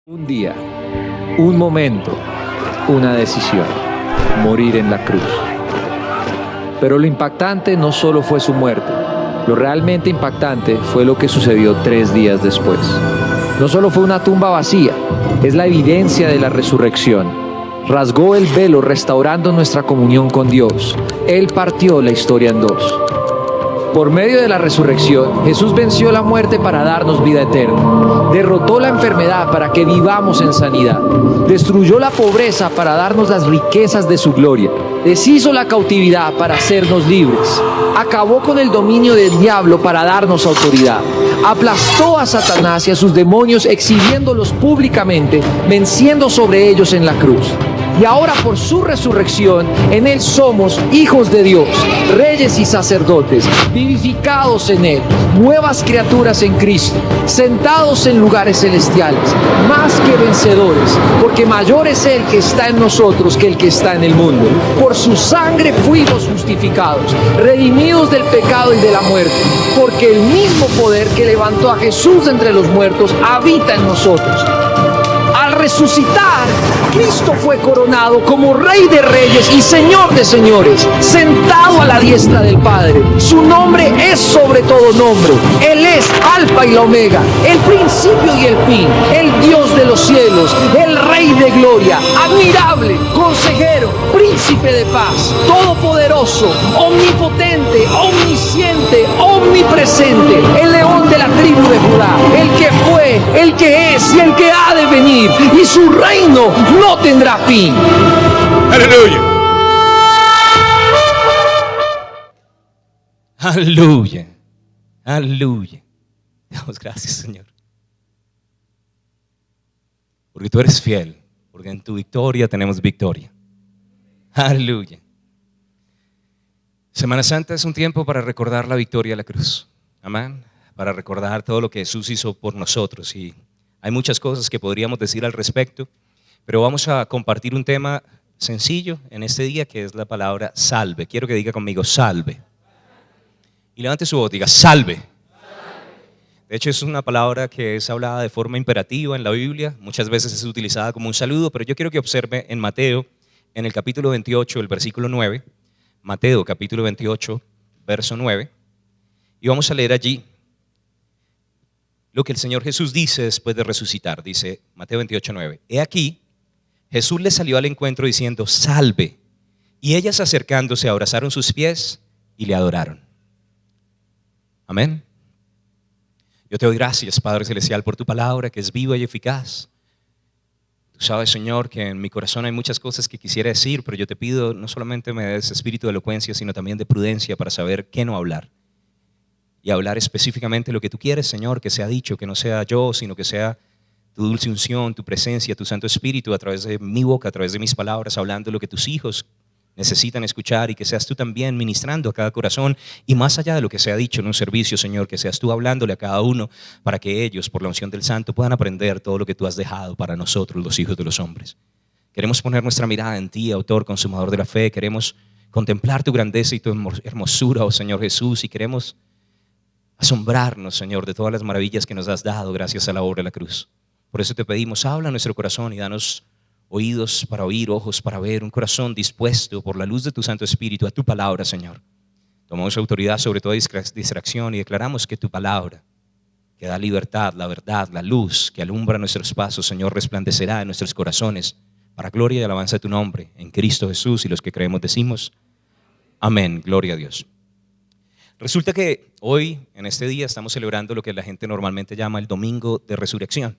Un día, un momento, una decisión: morir en la cruz. Pero lo impactante no solo fue su muerte. Lo realmente impactante fue lo que sucedió 3 días después. No solo fue una tumba vacía, es la evidencia de la resurrección. Rasgó el velo restaurando nuestra comunión con Dios. Él partió la historia en dos. Por medio de la resurrección, Jesús venció la muerte para darnos vida eterna. Derrotó la enfermedad para que vivamos en sanidad. Destruyó la pobreza para darnos las riquezas de su gloria. Deshizo la cautividad para hacernos libres. Acabó con el dominio del diablo para darnos autoridad. Aplastó a Satanás y a sus demonios exhibiéndolos públicamente, venciendo sobre ellos en la cruz. Y ahora por su resurrección, en Él somos hijos de Dios, reyes y sacerdotes, vivificados en Él, nuevas criaturas en Cristo, sentados en lugares celestiales, más que vencedores, porque mayor es Él que está en nosotros que el que está en el mundo. Por su sangre fuimos justificados, redimidos del pecado y de la muerte, porque el mismo poder que levantó a Jesús de entre los muertos habita en nosotros. Al resucitar, Cristo fue coronado como Rey de Reyes y Señor de Señores, sentado a la diestra del Padre. Su nombre es sobre todo nombre. Él es Alfa y la Omega, el principio y el fin, el Dios de los cielos, el Rey de gloria, admirable, consejero, príncipe de paz, todopoderoso, omnipotente, omnisciente, omnipresente, el león de la tribu de Judá, el que fue, el que es y el que ha de venir, y su reino no tendrá fin. Aleluya. Aleluya. Aleluya. Damos gracias, Señor. Porque tú eres fiel, porque en tu victoria tenemos victoria. Aleluya. Semana Santa es un tiempo para recordar la victoria de la cruz. Amén. Para recordar todo lo que Jesús hizo por nosotros. Y hay muchas cosas que podríamos decir al respecto, pero vamos a compartir un tema sencillo en este día, que es la palabra salve. Quiero que diga conmigo salve. Y levante su voz, diga salve. De hecho, es una palabra que es hablada de forma imperativa en la Biblia. Muchas veces es utilizada como un saludo, pero yo quiero que observe en Mateo, en el capítulo 28, el versículo 9. Mateo, capítulo 28, verso 9. Y vamos a leer allí lo que el Señor Jesús dice después de resucitar. Dice Mateo 28, 9. He aquí, Jesús les salió al encuentro diciendo, salve. Y ellas acercándose abrazaron sus pies y le adoraron. Amén. Yo te doy gracias, Padre Celestial, por tu palabra que es viva y eficaz. Tú sabes, Señor, que en mi corazón hay muchas cosas que quisiera decir, pero yo te pido no solamente me des espíritu de elocuencia, sino también de prudencia para saber qué no hablar. Y hablar específicamente lo que tú quieres, Señor, que sea dicho, que no sea yo, sino que sea tu dulce unción, tu presencia, tu Santo Espíritu a través de mi boca, a través de mis palabras, hablando lo que tus hijos necesitan escuchar, y que seas tú también ministrando a cada corazón, y más allá de lo que sea dicho en un servicio, Señor, que seas tú hablándole a cada uno para que ellos, por la unción del Santo, puedan aprender todo lo que tú has dejado para nosotros, los hijos de los hombres. Queremos poner nuestra mirada en ti, autor, consumador de la fe. Queremos contemplar tu grandeza y tu hermosura, oh Señor Jesús, y queremos asombrarnos, Señor, de todas las maravillas que nos has dado gracias a la obra de la cruz. Por eso te pedimos, habla a nuestro corazón y danos oídos para oír, ojos para ver, un corazón dispuesto por la luz de tu Santo Espíritu a tu palabra, Señor. Tomamos autoridad sobre toda distracción y declaramos que tu palabra, que da libertad, la verdad, la luz, que alumbra nuestros pasos, Señor, resplandecerá en nuestros corazones para gloria y alabanza de tu nombre, en Cristo Jesús, y los que creemos decimos, amén, gloria a Dios. Resulta que hoy, en este día, estamos celebrando lo que la gente normalmente llama el Domingo de Resurrección.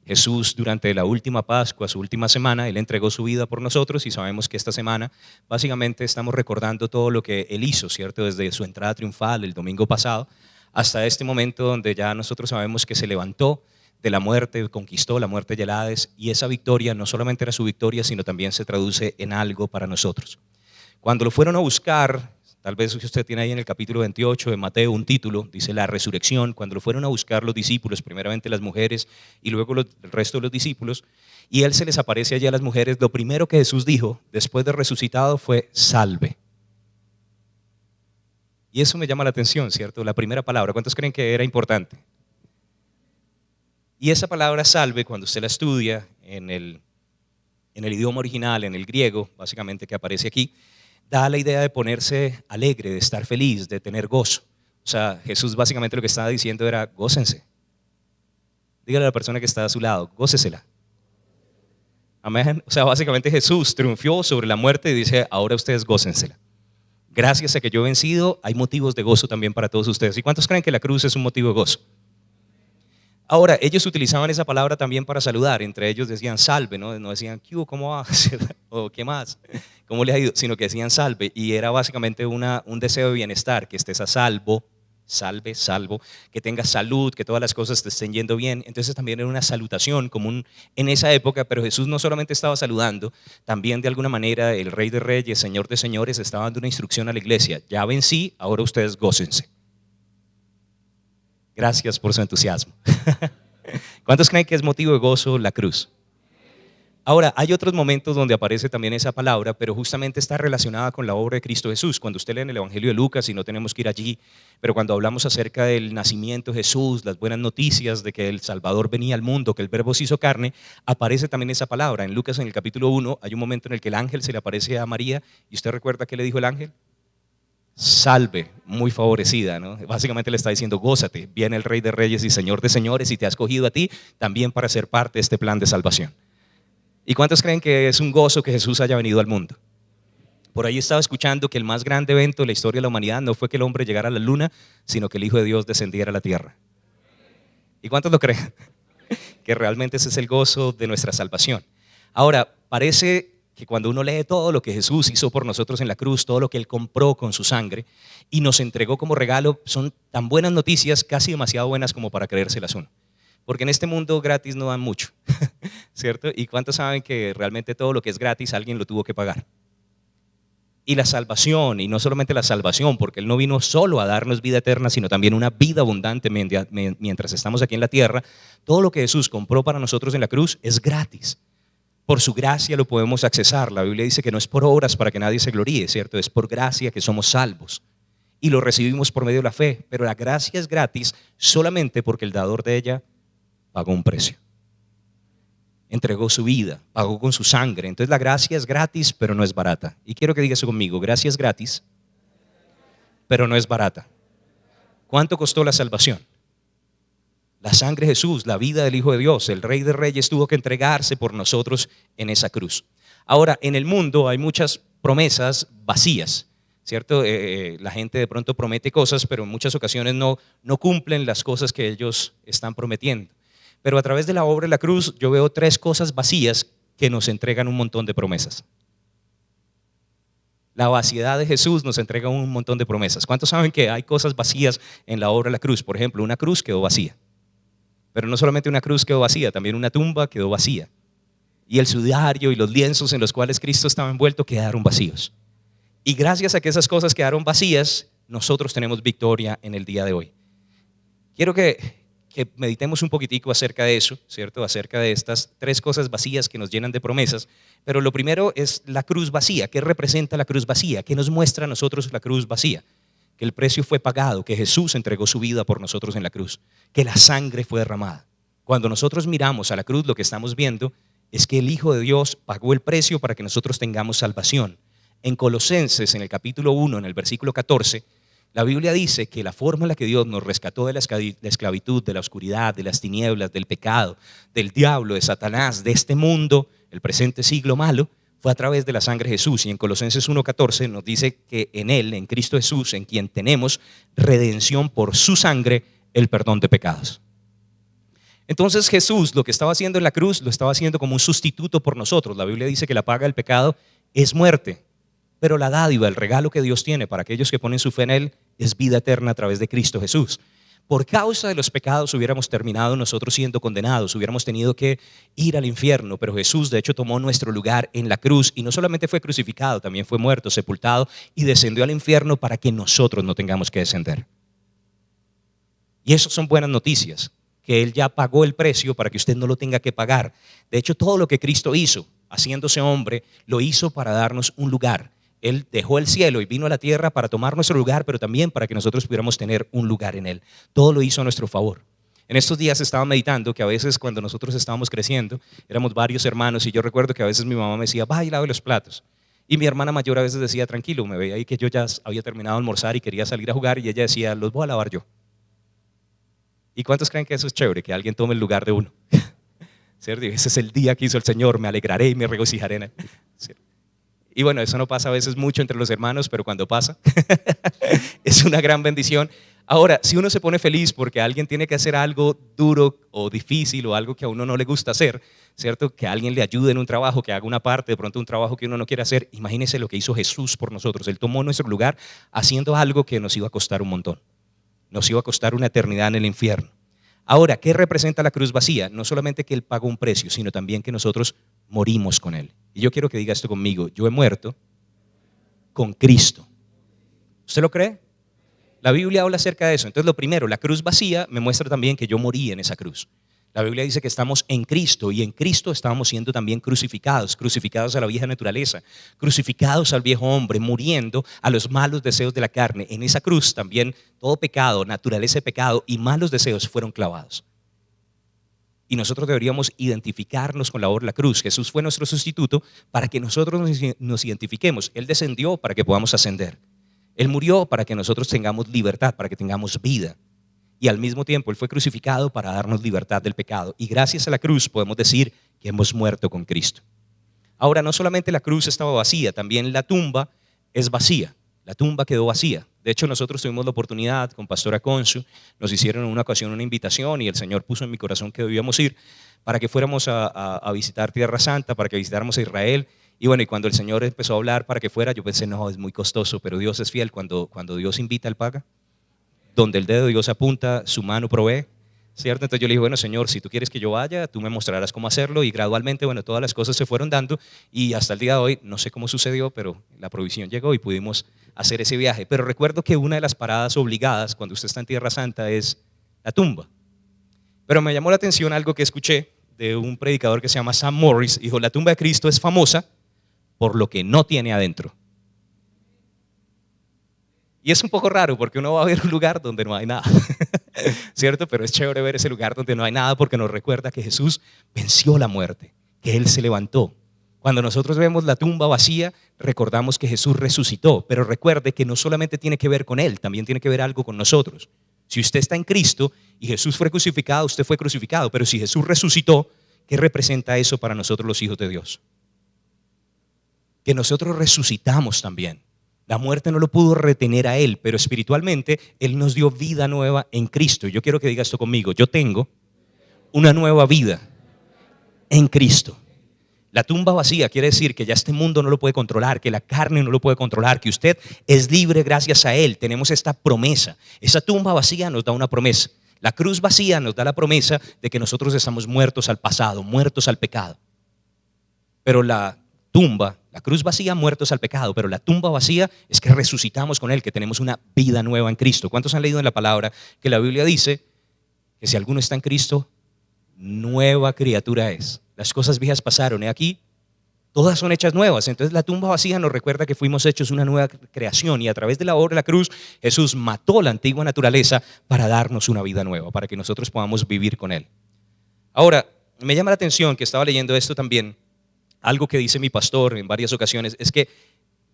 Jesús, durante la última Pascua, su última semana, Él entregó su vida por nosotros, y sabemos que esta semana básicamente estamos recordando todo lo que Él hizo, ¿cierto? Desde su entrada triunfal el domingo pasado hasta este momento donde ya nosotros sabemos que se levantó de la muerte, conquistó la muerte y el Hades, y esa victoria no solamente era su victoria, sino también se traduce en algo para nosotros. Cuando lo fueron a buscar, tal vez usted tiene ahí en el capítulo 28 de Mateo un título, dice la resurrección. Cuando lo fueron a buscar los discípulos, primeramente las mujeres y luego el resto de los discípulos, y Él se les aparece allí a las mujeres, lo primero que Jesús dijo después de resucitado fue salve. Y eso me llama la atención, ¿cierto? La primera palabra, ¿cuántos creen que era importante? Y esa palabra salve, cuando usted la estudia en el idioma original, en el griego, básicamente que aparece aquí, da la idea de ponerse alegre, de estar feliz, de tener gozo. O sea, Jesús básicamente lo que estaba diciendo era, gócense. Dígale a la persona que está a su lado, gócesela. Amén. O sea, básicamente Jesús triunfó sobre la muerte y dice, ahora ustedes gócensela. Gracias a que yo he vencido, hay motivos de gozo también para todos ustedes. ¿Y cuántos creen que la cruz es un motivo de gozo? Ahora, ellos utilizaban esa palabra también para saludar. Entre ellos decían salve, no decían, ¿qué hubo? ¿Cómo va? O ¿qué más? ¿Cómo le ha ido? Sino que decían salve. Y era básicamente un deseo de bienestar, que estés a salvo, salvo, que tengas salud, que todas las cosas te estén yendo bien. Entonces también era una salutación común en esa época, pero Jesús no solamente estaba saludando, también de alguna manera el Rey de Reyes, Señor de Señores, estaba dando una instrucción a la iglesia. Ya vencí, ahora ustedes gócense. Gracias por su entusiasmo. ¿Cuántos creen que es motivo de gozo la cruz? Ahora, hay otros momentos donde aparece también esa palabra, pero justamente está relacionada con la obra de Cristo Jesús. Cuando usted lee en el Evangelio de Lucas, y no tenemos que ir allí, pero cuando hablamos acerca del nacimiento de Jesús, las buenas noticias de que el Salvador venía al mundo, que el Verbo se hizo carne, aparece también esa palabra. En Lucas, en el capítulo 1, hay un momento en el que el ángel se le aparece a María, y usted recuerda qué le dijo el ángel. Salve, muy favorecida, ¿no? Básicamente le está diciendo, gózate, viene el Rey de Reyes y Señor de Señores y te ha escogido a ti también para ser parte de este plan de salvación. ¿Y cuántos creen que es un gozo que Jesús haya venido al mundo? Por ahí estaba escuchando que el más grande evento de la historia de la humanidad no fue que el hombre llegara a la luna, sino que el Hijo de Dios descendiera a la tierra. ¿Y cuántos lo creen? Que realmente ese es el gozo de nuestra salvación. Ahora, parece que cuando uno lee todo lo que Jesús hizo por nosotros en la cruz, todo lo que Él compró con su sangre y nos entregó como regalo, son tan buenas noticias, casi demasiado buenas como para creérselas uno. Porque en este mundo gratis no dan mucho, ¿cierto? ¿Y cuántos saben que realmente todo lo que es gratis alguien lo tuvo que pagar? Y la salvación, y no solamente la salvación, porque Él no vino solo a darnos vida eterna, sino también una vida abundante mientras estamos aquí en la tierra. Todo lo que Jesús compró para nosotros en la cruz es gratis. Por su gracia lo podemos accesar. La Biblia dice que no es por obras para que nadie se gloríe, ¿cierto? Es por gracia que somos salvos. Y lo recibimos por medio de la fe. Pero la gracia es gratis solamente porque el dador de ella pagó un precio. Entregó su vida, pagó con su sangre. Entonces la gracia es gratis, pero no es barata. Y quiero que diga eso conmigo. Gracia es gratis, pero no es barata. ¿Cuánto costó la salvación? La sangre de Jesús, la vida del Hijo de Dios, el Rey de Reyes tuvo que entregarse por nosotros en esa cruz. Ahora, en el mundo hay muchas promesas vacías, ¿cierto? La gente de pronto promete cosas, pero en muchas ocasiones no cumplen las cosas que ellos están prometiendo. Pero a través de la obra de la cruz yo veo 3 cosas vacías que nos entregan un montón de promesas. La vaciedad de Jesús nos entrega un montón de promesas. ¿Cuántos saben que hay cosas vacías en la obra de la cruz? Por ejemplo, una cruz quedó vacía. Pero no solamente una cruz quedó vacía, también una tumba quedó vacía. Y el sudario y los lienzos en los cuales Cristo estaba envuelto quedaron vacíos. Y gracias a que esas cosas quedaron vacías, nosotros tenemos victoria en el día de hoy. Quiero que meditemos un poquitico acerca de eso, ¿cierto? Acerca de estas 3 cosas vacías que nos llenan de promesas. Pero lo primero es la cruz vacía. ¿Qué representa la cruz vacía? ¿Qué nos muestra a nosotros la cruz vacía? Que el precio fue pagado, que Jesús entregó su vida por nosotros en la cruz, que la sangre fue derramada. Cuando nosotros miramos a la cruz, lo que estamos viendo es que el Hijo de Dios pagó el precio para que nosotros tengamos salvación. En Colosenses, en el capítulo 1, en el versículo 14, la Biblia dice que la forma en la que Dios nos rescató de la esclavitud, de la oscuridad, de las tinieblas, del pecado, del diablo, de Satanás, de este mundo, el presente siglo malo, fue a través de la sangre de Jesús. Y en Colosenses 1:14 nos dice que en Él, en Cristo Jesús, en quien tenemos redención por su sangre, el perdón de pecados. Entonces Jesús lo que estaba haciendo en la cruz, lo estaba haciendo como un sustituto por nosotros. La Biblia dice que la paga del pecado es muerte, pero la dádiva, el regalo que Dios tiene para aquellos que ponen su fe en Él, es vida eterna a través de Cristo Jesús. Por causa de los pecados hubiéramos terminado nosotros siendo condenados, hubiéramos tenido que ir al infierno, pero Jesús de hecho tomó nuestro lugar en la cruz y no solamente fue crucificado, también fue muerto, sepultado y descendió al infierno para que nosotros no tengamos que descender. Y eso son buenas noticias, que Él ya pagó el precio para que usted no lo tenga que pagar. De hecho, todo lo que Cristo hizo, haciéndose hombre, lo hizo para darnos un lugar. Él dejó el cielo y vino a la tierra para tomar nuestro lugar, pero también para que nosotros pudiéramos tener un lugar en Él. Todo lo hizo a nuestro favor. En estos días estaba meditando que a veces cuando nosotros estábamos creciendo, éramos varios hermanos y yo recuerdo que a veces mi mamá me decía, vaya y lave los platos. Y mi hermana mayor a veces decía, tranquilo, me veía ahí que yo ya había terminado de almorzar y quería salir a jugar y ella decía, los voy a lavar yo. ¿Y cuántos creen que eso es chévere, que alguien tome el lugar de uno? ¿Cierto? Y ese es el día que hizo el Señor, me alegraré y me regocijaré en él. ¿Cierto? Y bueno, eso no pasa a veces mucho entre los hermanos, pero cuando pasa, es una gran bendición. Ahora, si uno se pone feliz porque alguien tiene que hacer algo duro o difícil o algo que a uno no le gusta hacer, ¿cierto? Que alguien le ayude en un trabajo, que haga una parte, de pronto un trabajo que uno no quiere hacer, imagínese lo que hizo Jesús por nosotros. Él tomó nuestro lugar haciendo algo que nos iba a costar un montón. Nos iba a costar una eternidad en el infierno. Ahora, ¿qué representa la cruz vacía? No solamente que Él pagó un precio, sino también que nosotros morimos con Él. Y yo quiero que diga esto conmigo, yo he muerto con Cristo. ¿Usted lo cree? La Biblia habla acerca de eso. Entonces, lo primero, la cruz vacía me muestra también que yo morí en esa cruz. La Biblia dice que estamos en Cristo y en Cristo estábamos siendo también crucificados, crucificados a la vieja naturaleza, crucificados al viejo hombre, muriendo a los malos deseos de la carne. En esa cruz también todo pecado, naturaleza de pecado y malos deseos fueron clavados. Y nosotros deberíamos identificarnos con la obra de la cruz. Jesús fue nuestro sustituto para que nosotros nos identifiquemos. Él descendió para que podamos ascender. Él murió para que nosotros tengamos libertad, para que tengamos vida. Y al mismo tiempo Él fue crucificado para darnos libertad del pecado. Y gracias a la cruz podemos decir que hemos muerto con Cristo. Ahora, no solamente la cruz estaba vacía, también la tumba es vacía. La tumba quedó vacía. De hecho, nosotros tuvimos la oportunidad con Pastora Consu, nos hicieron en una ocasión una invitación y el Señor puso en mi corazón que debíamos ir para que fuéramos a visitar Tierra Santa, para que visitáramos a Israel. Y bueno, y cuando el Señor empezó a hablar para que fuera, yo pensé, no, es muy costoso, pero Dios es fiel. Cuando Dios invita, Él paga. Donde el dedo de Dios apunta, su mano provee, ¿cierto? Entonces yo le dije, bueno, Señor, si tú quieres que yo vaya, tú me mostrarás cómo hacerlo. Y gradualmente, bueno, todas las cosas se fueron dando y hasta el día de hoy, no sé cómo sucedió, pero la provisión llegó y pudimos hacer ese viaje. Pero recuerdo que una de las paradas obligadas cuando usted está en Tierra Santa es la tumba. Pero me llamó la atención algo que escuché de un predicador que se llama Sam Morris. Dijo, la tumba de Cristo es famosa por lo que no tiene adentro. Y es un poco raro porque uno va a ver un lugar donde no hay nada, ¿cierto? Pero es chévere ver ese lugar donde no hay nada porque nos recuerda que Jesús venció la muerte, que Él se levantó. Cuando nosotros vemos la tumba vacía, recordamos que Jesús resucitó, pero recuerde que no solamente tiene que ver con Él, también tiene que ver algo con nosotros. Si usted está en Cristo y Jesús fue crucificado, usted fue crucificado, pero si Jesús resucitó, ¿qué representa eso para nosotros los hijos de Dios? Que nosotros resucitamos también. La muerte no lo pudo retener a Él, pero espiritualmente Él nos dio vida nueva en Cristo. Y yo quiero que diga esto conmigo, yo tengo una nueva vida en Cristo. La tumba vacía quiere decir que ya este mundo no lo puede controlar, que la carne no lo puede controlar, que usted es libre gracias a Él. Tenemos esta promesa. Esa tumba vacía nos da una promesa. La cruz vacía nos da la promesa de que nosotros estamos muertos al pasado, muertos al pecado. Pero la cruz vacía, muertos al pecado, pero la tumba vacía es que resucitamos con Él, que tenemos una vida nueva en Cristo. ¿Cuántos han leído en la palabra que la Biblia dice que si alguno está en Cristo, nueva criatura es? Las cosas viejas pasaron, aquí todas son hechas nuevas. Entonces la tumba vacía nos recuerda que fuimos hechos una nueva creación y a través de la obra de la cruz Jesús mató la antigua naturaleza para darnos una vida nueva, para que nosotros podamos vivir con Él. Ahora, me llama la atención que estaba leyendo esto también. Algo que dice mi pastor en varias ocasiones es que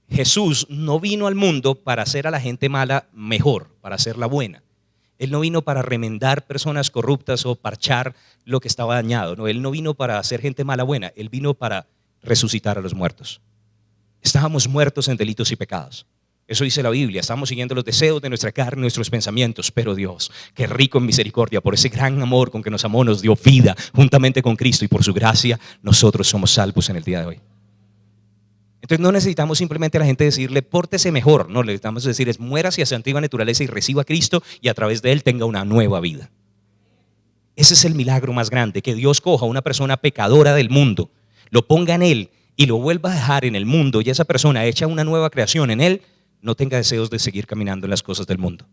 Jesús no vino al mundo para hacer a la gente mala mejor, para hacerla buena. Él no vino para remendar personas corruptas o parchar lo que estaba dañado. No, Él no vino para hacer gente mala buena, Él vino para resucitar a los muertos. Estábamos muertos en delitos y pecados. Eso dice la Biblia, estamos siguiendo los deseos de nuestra carne, nuestros pensamientos, pero Dios, que rico en misericordia, por ese gran amor con que nos amó, nos dio vida juntamente con Cristo y por su gracia nosotros somos salvos en el día de hoy. Entonces no necesitamos simplemente a la gente decirle, pórtese mejor, no, le necesitamos decir, muera hacia su antigua naturaleza y reciba a Cristo y a través de Él tenga una nueva vida. Ese es el milagro más grande, que Dios coja a una persona pecadora del mundo, lo ponga en Él y lo vuelva a dejar en el mundo y esa persona hecha una nueva creación en Él, no tenga deseos de seguir caminando en las cosas del mundo.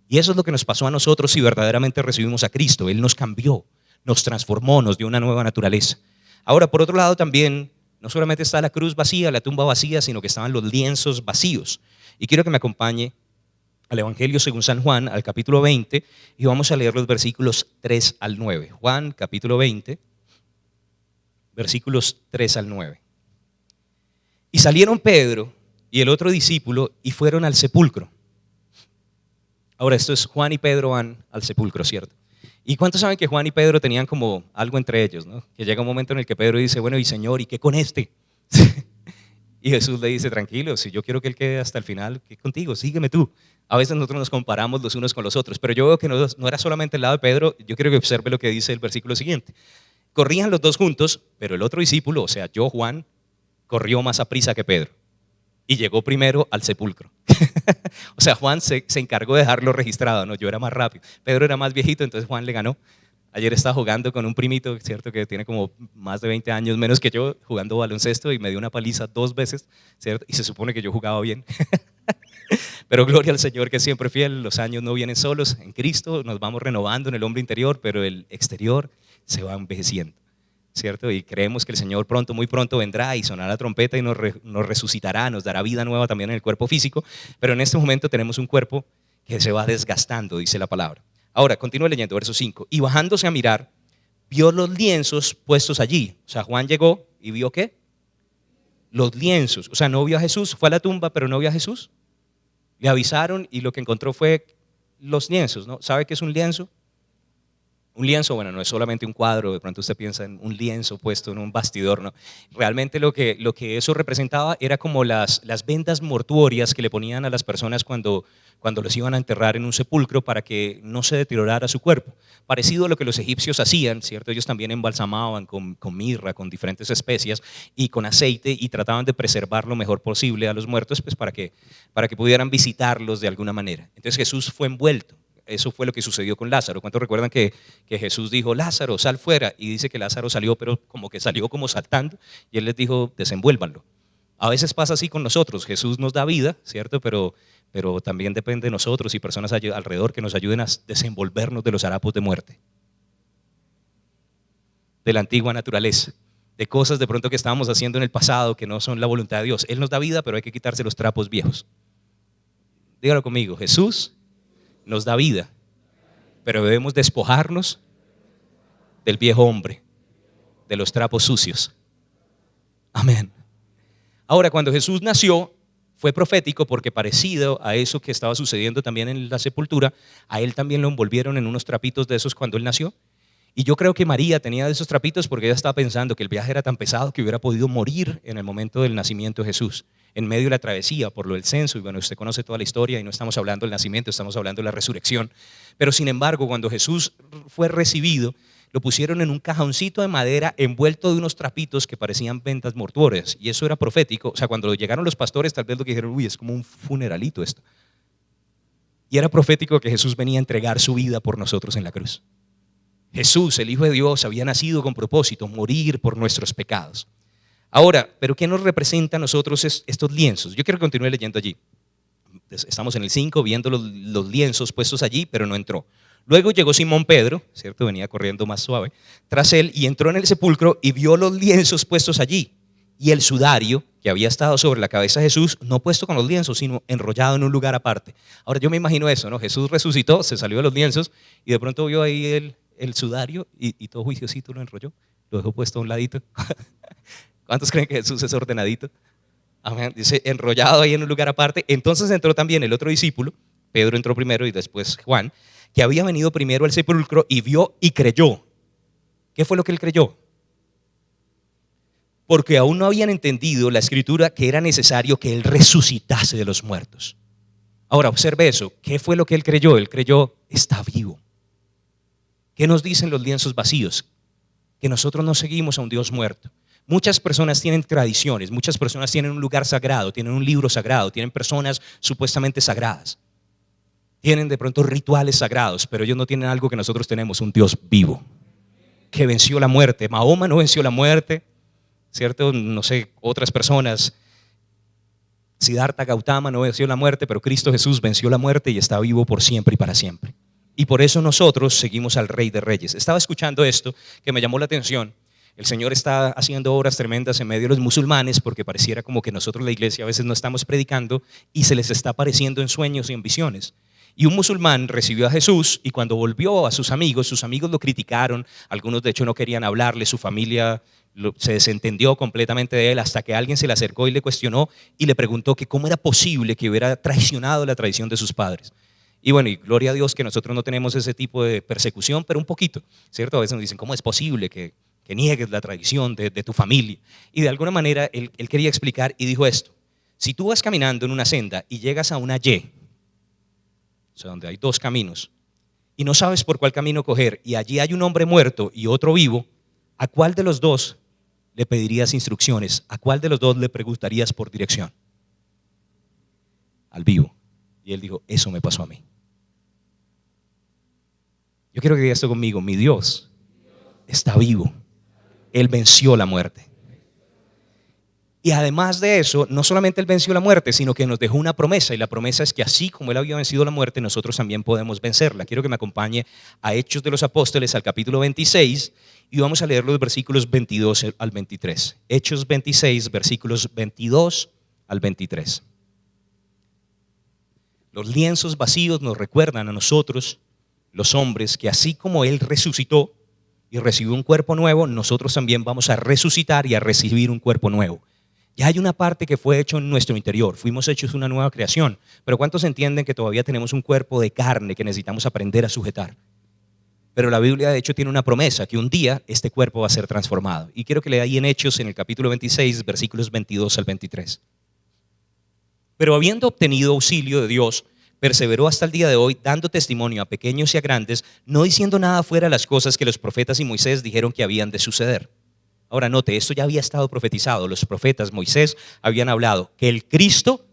Y eso es lo que nos pasó a nosotros si verdaderamente recibimos a Cristo. Él nos cambió, nos transformó, nos dio una nueva naturaleza. Ahora, por otro lado también, no solamente está la cruz vacía, la tumba vacía, sino que estaban los lienzos vacíos. Y quiero que me acompañe al Evangelio según San Juan, al capítulo 20, y vamos a leer los versículos 3 al 9. Juan, capítulo 20, versículos 3 al 9. Y salieron Pedro y el otro discípulo y fueron al sepulcro. Ahora, esto es Juan y Pedro van al sepulcro, ¿cierto? ¿Y cuántos saben que Juan y Pedro tenían como algo entre ellos, ¿no? Que llega un momento en el que Pedro dice, bueno, y Señor, ¿y qué con este? Y Jesús le dice, tranquilo, si yo quiero que él quede hasta el final, ¿qué contigo? Sígueme tú. A veces nosotros nos comparamos los unos con los otros, pero yo veo que no era solamente el lado de Pedro. Yo quiero que observe lo que dice el versículo siguiente. Corrían los dos juntos, pero el otro discípulo, o sea, yo, Juan, corrió más aprisa que Pedro y llegó primero al sepulcro. O sea, Juan se encargó de dejarlo registrado, ¿no? Yo era más rápido. Pedro era más viejito, entonces Juan le ganó. Ayer estaba jugando con un primito, ¿cierto? Que tiene como más de 20 años menos que yo, jugando baloncesto, y me dio una paliza 2 veces, ¿cierto? Y se supone que yo jugaba bien. Pero gloria al Señor, que es siempre fiel. Los años no vienen solos. En Cristo nos vamos renovando en el hombre interior, pero el exterior se va envejeciendo, ¿cierto? Y creemos que el Señor pronto, muy pronto vendrá y sonará la trompeta y nos resucitará, nos dará vida nueva también en el cuerpo físico. Pero en este momento tenemos un cuerpo que se va desgastando, dice la palabra. Ahora, continúe leyendo, verso 5. Y bajándose a mirar, vio los lienzos puestos allí. O sea, Juan llegó y vio ¿qué? Los lienzos. O sea, no vio a Jesús, fue a la tumba, pero no vio a Jesús. Le avisaron y lo que encontró fue los lienzos, ¿no? ¿Sabe qué es un lienzo? Un lienzo, bueno, no es solamente un cuadro, de pronto usted piensa en un lienzo puesto en un bastidor, ¿no? Realmente lo que eso representaba era como las vendas mortuorias que le ponían a las personas cuando los iban a enterrar en un sepulcro para que no se deteriorara su cuerpo. Parecido a lo que los egipcios hacían, ¿cierto? Ellos también embalsamaban con mirra, con diferentes especias y con aceite, y trataban de preservar lo mejor posible a los muertos, pues para que pudieran visitarlos de alguna manera. Entonces Jesús fue envuelto. Eso fue lo que sucedió con Lázaro. ¿Cuántos recuerdan que Jesús dijo, Lázaro, sal fuera? Y dice que Lázaro salió, pero como que salió como saltando, y él les dijo, desenvuélvanlo. A veces pasa así con nosotros. Jesús nos da vida, ¿cierto? Pero también depende de nosotros y personas alrededor que nos ayuden a desenvolvernos de los harapos de muerte, de la antigua naturaleza, de cosas de pronto que estábamos haciendo en el pasado que no son la voluntad de Dios. Él nos da vida, pero hay que quitarse los trapos viejos. Dígalo conmigo, Jesús nos da vida, pero debemos despojarnos del viejo hombre, de los trapos sucios. Amén. Ahora, cuando Jesús nació, fue profético porque parecido a eso que estaba sucediendo también en la sepultura, a él también lo envolvieron en unos trapitos de esos cuando él nació. Y yo creo que María tenía de esos trapitos porque ella estaba pensando que el viaje era tan pesado que hubiera podido morir en el momento del nacimiento de Jesús, en medio de la travesía por lo del censo. Y bueno, usted conoce toda la historia y no estamos hablando del nacimiento, estamos hablando de la resurrección. Pero sin embargo, cuando Jesús fue recibido, lo pusieron en un cajoncito de madera envuelto de unos trapitos que parecían vendas mortuorias, y eso era profético. O sea, cuando llegaron los pastores, tal vez lo que dijeron, uy, es como un funeralito esto. Y era profético que Jesús venía a entregar su vida por nosotros en la cruz. Jesús, el Hijo de Dios, había nacido con propósito, morir por nuestros pecados. Ahora, ¿pero qué nos representa a nosotros estos lienzos? Yo quiero que continúe leyendo allí. Estamos en el 5 viendo los lienzos puestos allí, pero no entró. Luego llegó Simón Pedro, ¿cierto? Venía corriendo más suave, tras él, y entró en el sepulcro y vio los lienzos puestos allí, y el sudario que había estado sobre la cabeza de Jesús, no puesto con los lienzos, sino enrollado en un lugar aparte. Ahora yo me imagino eso, ¿no? Jesús resucitó, se salió de los lienzos y de pronto vio ahí el sudario y todo juiciosito lo enrolló, lo dejó puesto a un ladito. ¿Cuántos creen que Jesús es ordenadito? Amén. Dice, enrollado ahí en un lugar aparte. Entonces entró también el otro discípulo, Pedro entró primero y después Juan, que había venido primero al sepulcro y vio y creyó. ¿Qué fue lo que él creyó? Porque aún no habían entendido la escritura que era necesario que él resucitase de los muertos. Ahora observe eso, ¿qué fue lo que él creyó? Él creyó, está vivo. ¿Qué nos dicen los lienzos vacíos? Que nosotros no seguimos a un Dios muerto. Muchas personas tienen tradiciones, muchas personas tienen un lugar sagrado, tienen un libro sagrado, tienen personas supuestamente sagradas. Tienen de pronto rituales sagrados, pero ellos no tienen algo que nosotros tenemos, un Dios vivo, que venció la muerte. Mahoma no venció la muerte, ¿cierto? No sé, otras personas, Siddhartha Gautama no venció la muerte, pero Cristo Jesús venció la muerte y está vivo por siempre y para siempre. Y por eso nosotros seguimos al Rey de Reyes. Estaba escuchando esto que me llamó la atención. el Señor está haciendo obras tremendas en medio de los musulmanes porque pareciera como que nosotros la iglesia a veces no estamos predicando y se les está apareciendo en sueños y en visiones. Y un musulmán recibió a Jesús y cuando volvió a sus amigos lo criticaron, algunos de hecho no querían hablarle, su familia se desentendió completamente de él hasta que alguien se le acercó y le cuestionó y le preguntó que cómo era posible que hubiera traicionado la tradición de sus padres. Y bueno, y gloria a Dios que nosotros no tenemos ese tipo de persecución, pero un poquito, ¿cierto? A veces nos dicen, ¿cómo es posible que niegues la tradición de tu familia? Y de alguna manera él quería explicar y dijo esto: si tú vas caminando en una senda y llegas a una Y, o sea, donde hay dos caminos, y no sabes por cuál camino coger, y allí hay un hombre muerto y otro vivo, ¿a cuál de los dos le pedirías instrucciones? ¿A cuál de los dos le preguntarías por dirección? Al vivo. Y él dijo, eso me pasó a mí. Yo quiero que diga esto conmigo: mi Dios está vivo. Él venció la muerte. Y además de eso, no solamente Él venció la muerte, sino que nos dejó una promesa, y la promesa es que así como Él había vencido la muerte, nosotros también podemos vencerla. Quiero que me acompañe a Hechos de los Apóstoles, al capítulo 26, y vamos a leer los versículos 22 al 23. Hechos 26, versículos 22 al 23. Los lienzos vacíos nos recuerdan a nosotros, los hombres, que así como Él resucitó y recibió un cuerpo nuevo, nosotros también vamos a resucitar y a recibir un cuerpo nuevo. Ya hay una parte que fue hecho en nuestro interior, fuimos hechos una nueva creación, pero ¿cuántos entienden que todavía tenemos un cuerpo de carne que necesitamos aprender a sujetar? Pero la Biblia de hecho tiene una promesa, que un día este cuerpo va a ser transformado. Y quiero que lea ahí en Hechos, en el capítulo 26, versículos 22 al 23. Pero habiendo obtenido auxilio de Dios, perseveró hasta el día de hoy, dando testimonio a pequeños y a grandes, no diciendo nada fuera de las cosas que los profetas y Moisés dijeron que habían de suceder. Ahora note, esto ya había estado profetizado. Los profetas, Moisés, habían hablado que el Cristo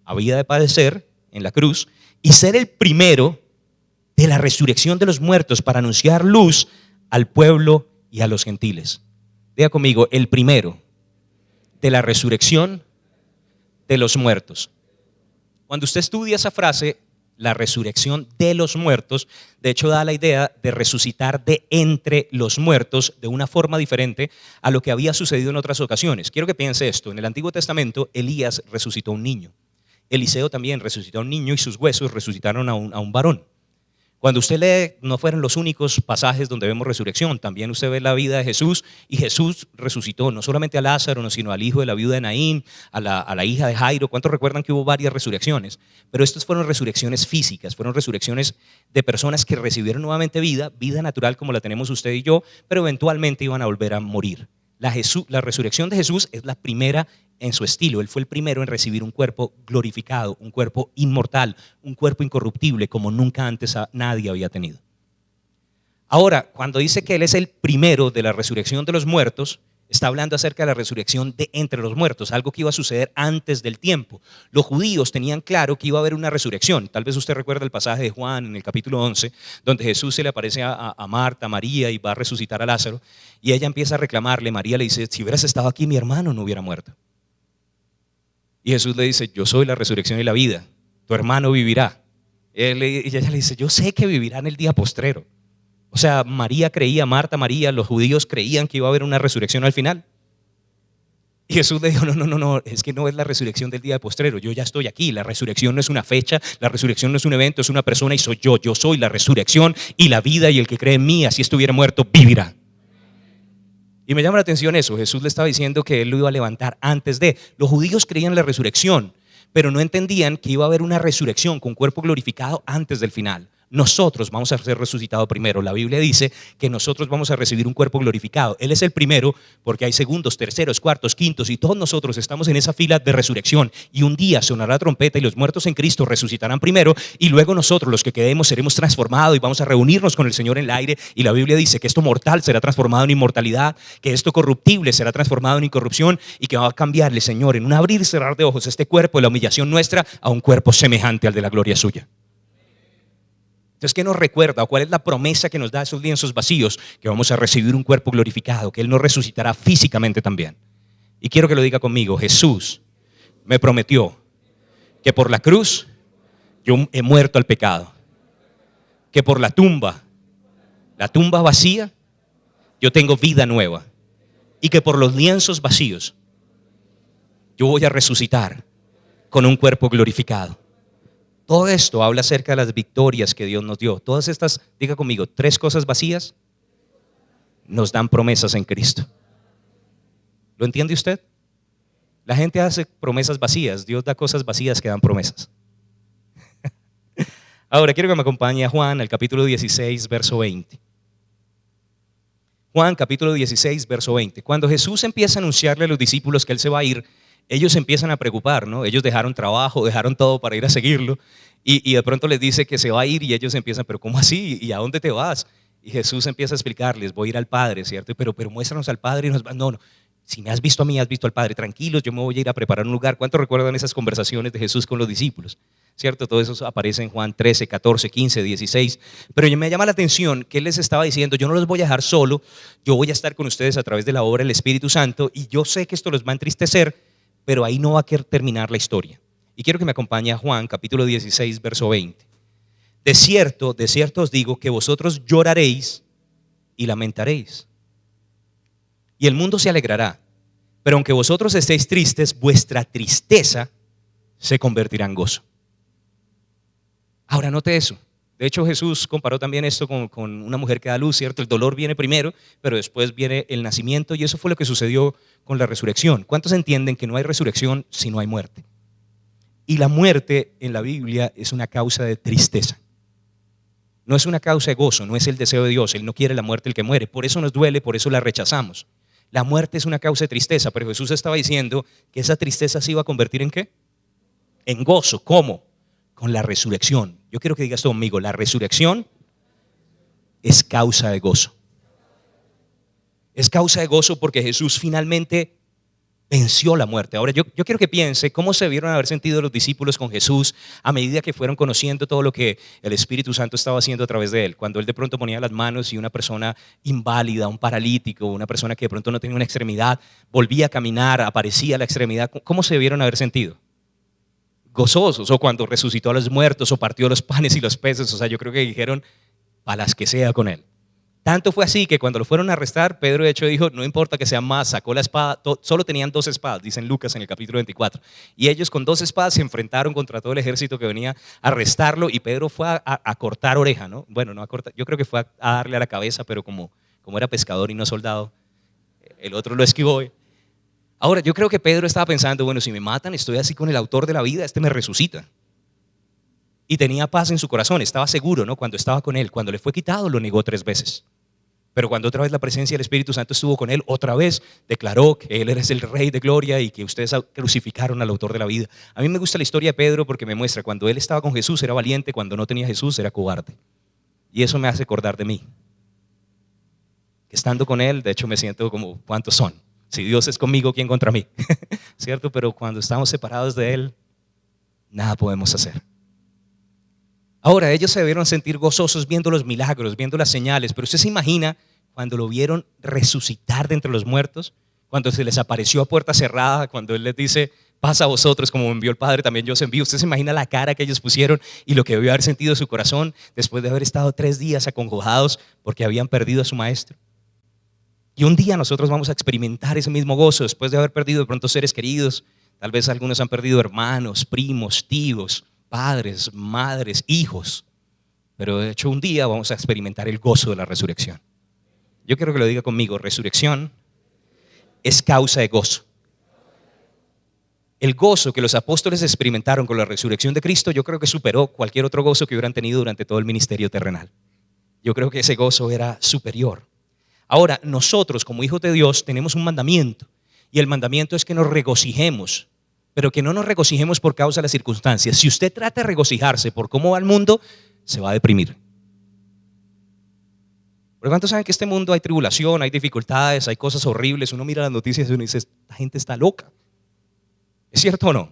había de padecer en la cruz y ser el primero de la resurrección de los muertos para anunciar luz al pueblo y a los gentiles. Diga conmigo, el primero de la resurrección de los muertos. Cuando usted estudia esa frase, la resurrección de los muertos, de hecho da la idea de resucitar de entre los muertos de una forma diferente a lo que había sucedido en otras ocasiones. Quiero que piense esto: en el Antiguo Testamento Elías resucitó a un niño, Eliseo también resucitó a un niño y sus huesos resucitaron a un varón. Cuando usted lee, no fueron los únicos pasajes donde vemos resurrección, también usted ve la vida de Jesús, y Jesús resucitó no solamente a Lázaro, sino al hijo de la viuda de Naín, a la hija de Jairo. ¿Cuántos recuerdan que hubo varias resurrecciones? Pero estas fueron resurrecciones físicas, fueron resurrecciones de personas que recibieron nuevamente vida natural como la tenemos usted y yo, pero eventualmente iban a volver a morir. La resurrección de Jesús es la primera en su estilo. Él fue el primero en recibir un cuerpo glorificado, un cuerpo inmortal, un cuerpo incorruptible como nunca antes nadie había tenido. Ahora, cuando dice que Él es el primero de la resurrección de los muertos, está hablando acerca de la resurrección de entre los muertos, algo que iba a suceder antes del tiempo. Los judíos tenían claro que iba a haber una resurrección. Tal vez usted recuerda el pasaje de Juan en el capítulo 11, donde Jesús se le aparece a Marta, a María, y va a resucitar a Lázaro, y ella empieza a reclamarle. María le dice, si hubieras estado aquí, mi hermano no hubiera muerto. Y Jesús le dice, yo soy la resurrección y la vida, tu hermano vivirá. Y ella le dice, yo sé que vivirá en el día postrero. O sea, María creía, Marta, María, los judíos creían que iba a haber una resurrección al final. Y Jesús le dijo, no, es que no es la resurrección del día postrero, yo ya estoy aquí. La resurrección no es una fecha, la resurrección no es un evento, es una persona y soy yo. Yo soy la resurrección y la vida, y el que cree en mí, así estuviera muerto, vivirá. Y me llama la atención eso. Jesús le estaba diciendo que Él lo iba a levantar antes de. Los judíos creían en la resurrección, pero no entendían que iba a haber una resurrección con cuerpo glorificado antes del final. Nosotros vamos a ser resucitados primero. La Biblia dice que nosotros vamos a recibir un cuerpo glorificado. Él es el primero porque hay segundos, terceros, cuartos, quintos, y todos nosotros estamos en esa fila de resurrección. Y un día sonará la trompeta y los muertos en Cristo resucitarán primero, y luego nosotros, los que quedemos, seremos transformados y vamos a reunirnos con el Señor en el aire. Y la Biblia dice que esto mortal será transformado en inmortalidad, que esto corruptible será transformado en incorrupción, y que va a cambiar el Señor en un abrir y cerrar de ojos este cuerpo de la humillación nuestra a un cuerpo semejante al de la gloria suya. Entonces, ¿qué nos recuerda? ¿Cuál es la promesa que nos da esos lienzos vacíos? Que vamos a recibir un cuerpo glorificado, que Él nos resucitará físicamente también. Y quiero que lo diga conmigo: Jesús me prometió que por la cruz yo he muerto al pecado, que por la tumba vacía, yo tengo vida nueva, y que por los lienzos vacíos yo voy a resucitar con un cuerpo glorificado. Todo esto habla acerca de las victorias que Dios nos dio. Todas estas, diga conmigo, 3 cosas vacías nos dan promesas en Cristo. ¿Lo entiende usted? La gente hace promesas vacías, Dios da cosas vacías que dan promesas. Ahora quiero que me acompañe a Juan, al capítulo 16, verso 20. Juan, capítulo 16, verso 20. Cuando Jesús empieza a anunciarle a los discípulos que Él se va a ir, ellos se empiezan a preocupar, ¿no? Ellos dejaron trabajo, dejaron todo para ir a seguirlo, y de pronto les dice que se va a ir y ellos empiezan, pero ¿cómo así? ¿Y a dónde te vas? Y Jesús empieza a explicarles, voy a ir al Padre, ¿cierto? Pero muéstranos al Padre y nos va. No, si me has visto a mí, has visto al Padre, tranquilos, yo me voy a ir a preparar un lugar. ¿Cuántos recuerdan esas conversaciones de Jesús con los discípulos? ¿Cierto? Todo eso aparece en Juan 13, 14, 15, 16. Pero me llama la atención que Él les estaba diciendo, yo no los voy a dejar solo, yo voy a estar con ustedes a través de la obra del Espíritu Santo, y yo sé que esto los va a entristecer, pero ahí no va a querer terminar la historia. Y quiero que me acompañe a Juan, capítulo 16, verso 20. De cierto os digo que vosotros lloraréis y lamentaréis, y el mundo se alegrará, pero aunque vosotros estéis tristes, vuestra tristeza se convertirá en gozo. Ahora note eso. De hecho, Jesús comparó también esto con una mujer que da luz, ¿cierto? El dolor viene primero, pero después viene el nacimiento, y eso fue lo que sucedió con la resurrección. ¿Cuántos entienden que no hay resurrección si no hay muerte? Y la muerte en la Biblia es una causa de tristeza. No es una causa de gozo, no es el deseo de Dios. Él no quiere la muerte el que muere. Por eso nos duele, por eso la rechazamos. La muerte es una causa de tristeza, pero Jesús estaba diciendo que esa tristeza se iba a convertir ¿en qué? En gozo. ¿Cómo? Con la resurrección. Yo quiero que digas tú conmigo, la resurrección es causa de gozo. Es causa de gozo porque Jesús finalmente venció la muerte. Ahora yo quiero que piense cómo se vieron haber sentido los discípulos con Jesús a medida que fueron conociendo todo lo que el Espíritu Santo estaba haciendo a través de Él. Cuando Él de pronto ponía las manos y una persona inválida, un paralítico, una persona que de pronto no tenía una extremidad, volvía a caminar, aparecía la extremidad. ¿Cómo se vieron haber sentido? Gozosos. O cuando resucitó a los muertos o partió los panes y los peces. O sea, yo creo que dijeron, para las que sea con Él. Tanto fue así que cuando lo fueron a arrestar, Pedro de hecho dijo, no importa que sean más, sacó la espada, solo tenían 2 espadas, dicen Lucas en el capítulo 24. Y ellos con 2 espadas se enfrentaron contra todo el ejército que venía a arrestarlo, y Pedro fue a cortar oreja, ¿no? Bueno, no a cortar, yo creo que fue a darle a la cabeza, pero como era pescador y no soldado, el otro lo esquivó. Ahora, yo creo que Pedro estaba pensando, bueno, si me matan, estoy así con el autor de la vida, este me resucita. Y tenía paz en su corazón, estaba seguro, ¿no? Cuando estaba con él, cuando le fue quitado, lo negó 3 veces. Pero cuando otra vez la presencia del Espíritu Santo estuvo con él, otra vez declaró que Él es el Rey de Gloria y que ustedes crucificaron al autor de la vida. A mí me gusta la historia de Pedro porque me muestra, cuando él estaba con Jesús era valiente, cuando no tenía Jesús era cobarde. Y eso me hace acordar de mí. Que estando con Él, de hecho me siento como, ¿cuántos son? Si Dios es conmigo, ¿quién contra mí? ¿Cierto? Pero cuando estamos separados de Él, nada podemos hacer. Ahora, ellos se debieron sentir gozosos viendo los milagros, viendo las señales, pero usted se imagina cuando lo vieron resucitar de entre los muertos, cuando se les apareció a puerta cerrada, cuando Él les dice, pasa a vosotros, como me envió el Padre, también yo os envío. Usted se imagina la cara que ellos pusieron y lo que debió haber sentido su corazón después de haber estado 3 días acongojados porque habían perdido a su maestro. Y un día nosotros vamos a experimentar ese mismo gozo después de haber perdido de pronto seres queridos. Tal vez algunos han perdido hermanos, primos, tíos, padres, madres, hijos. Pero de hecho un día vamos a experimentar el gozo de la resurrección. Yo quiero que lo diga conmigo, resurrección es causa de gozo. El gozo que los apóstoles experimentaron con la resurrección de Cristo, yo creo que superó cualquier otro gozo que hubieran tenido durante todo el ministerio terrenal. Yo creo que ese gozo era superior. Ahora, nosotros como hijos de Dios tenemos un mandamiento, y el mandamiento es que nos regocijemos, pero que no nos regocijemos por causa de las circunstancias. Si usted trata de regocijarse por cómo va el mundo, se va a deprimir. ¿Por cuántos saben que en este mundo hay tribulación, hay dificultades, hay cosas horribles? Uno mira las noticias y uno dice, esta gente está loca. ¿Es cierto o no?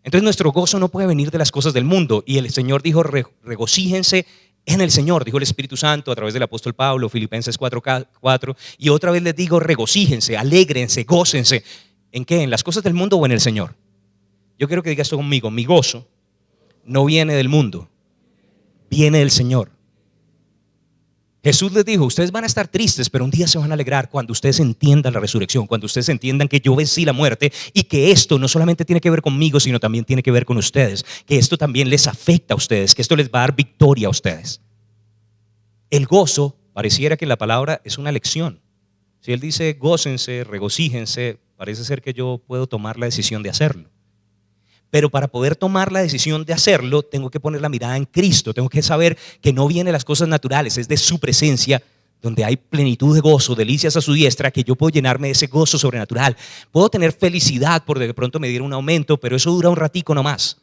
Entonces nuestro gozo no puede venir de las cosas del mundo, y el Señor dijo, regocíjense en el Señor, dijo el Espíritu Santo a través del apóstol Pablo, Filipenses 4:4, y otra vez les digo, regocíjense, alégrense, gócense. ¿En qué? ¿En las cosas del mundo o en el Señor? Yo quiero que digas esto conmigo, mi gozo no viene del mundo, viene del Señor. Jesús les dijo, ustedes van a estar tristes, pero un día se van a alegrar cuando ustedes entiendan la resurrección, cuando ustedes entiendan que yo vencí la muerte y que esto no solamente tiene que ver conmigo, sino también tiene que ver con ustedes, que esto también les afecta a ustedes, que esto les va a dar victoria a ustedes. El gozo pareciera que la palabra es una lección. Si Él dice gócense, regocíjense, parece ser que yo puedo tomar la decisión de hacerlo. Pero para poder tomar la decisión de hacerlo, tengo que poner la mirada en Cristo, tengo que saber que no vienen las cosas naturales, es de su presencia, donde hay plenitud de gozo, delicias a su diestra, que yo puedo llenarme de ese gozo sobrenatural. Puedo tener felicidad porque de pronto me dieron un aumento, pero eso dura un ratico nomás.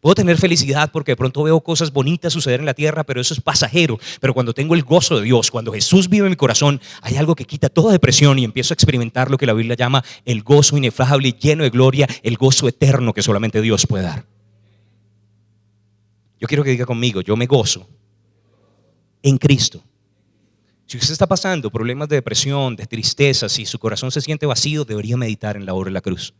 Puedo tener felicidad porque de pronto veo cosas bonitas suceder en la tierra, pero eso es pasajero. Pero cuando tengo el gozo de Dios, cuando Jesús vive en mi corazón, hay algo que quita toda depresión y empiezo a experimentar lo que la Biblia llama el gozo inefable y lleno de gloria, el gozo eterno que solamente Dios puede dar. Yo quiero que diga conmigo, yo me gozo en Cristo. Si usted está pasando problemas de depresión, de tristeza, si su corazón se siente vacío, debería meditar en la obra de la cruz.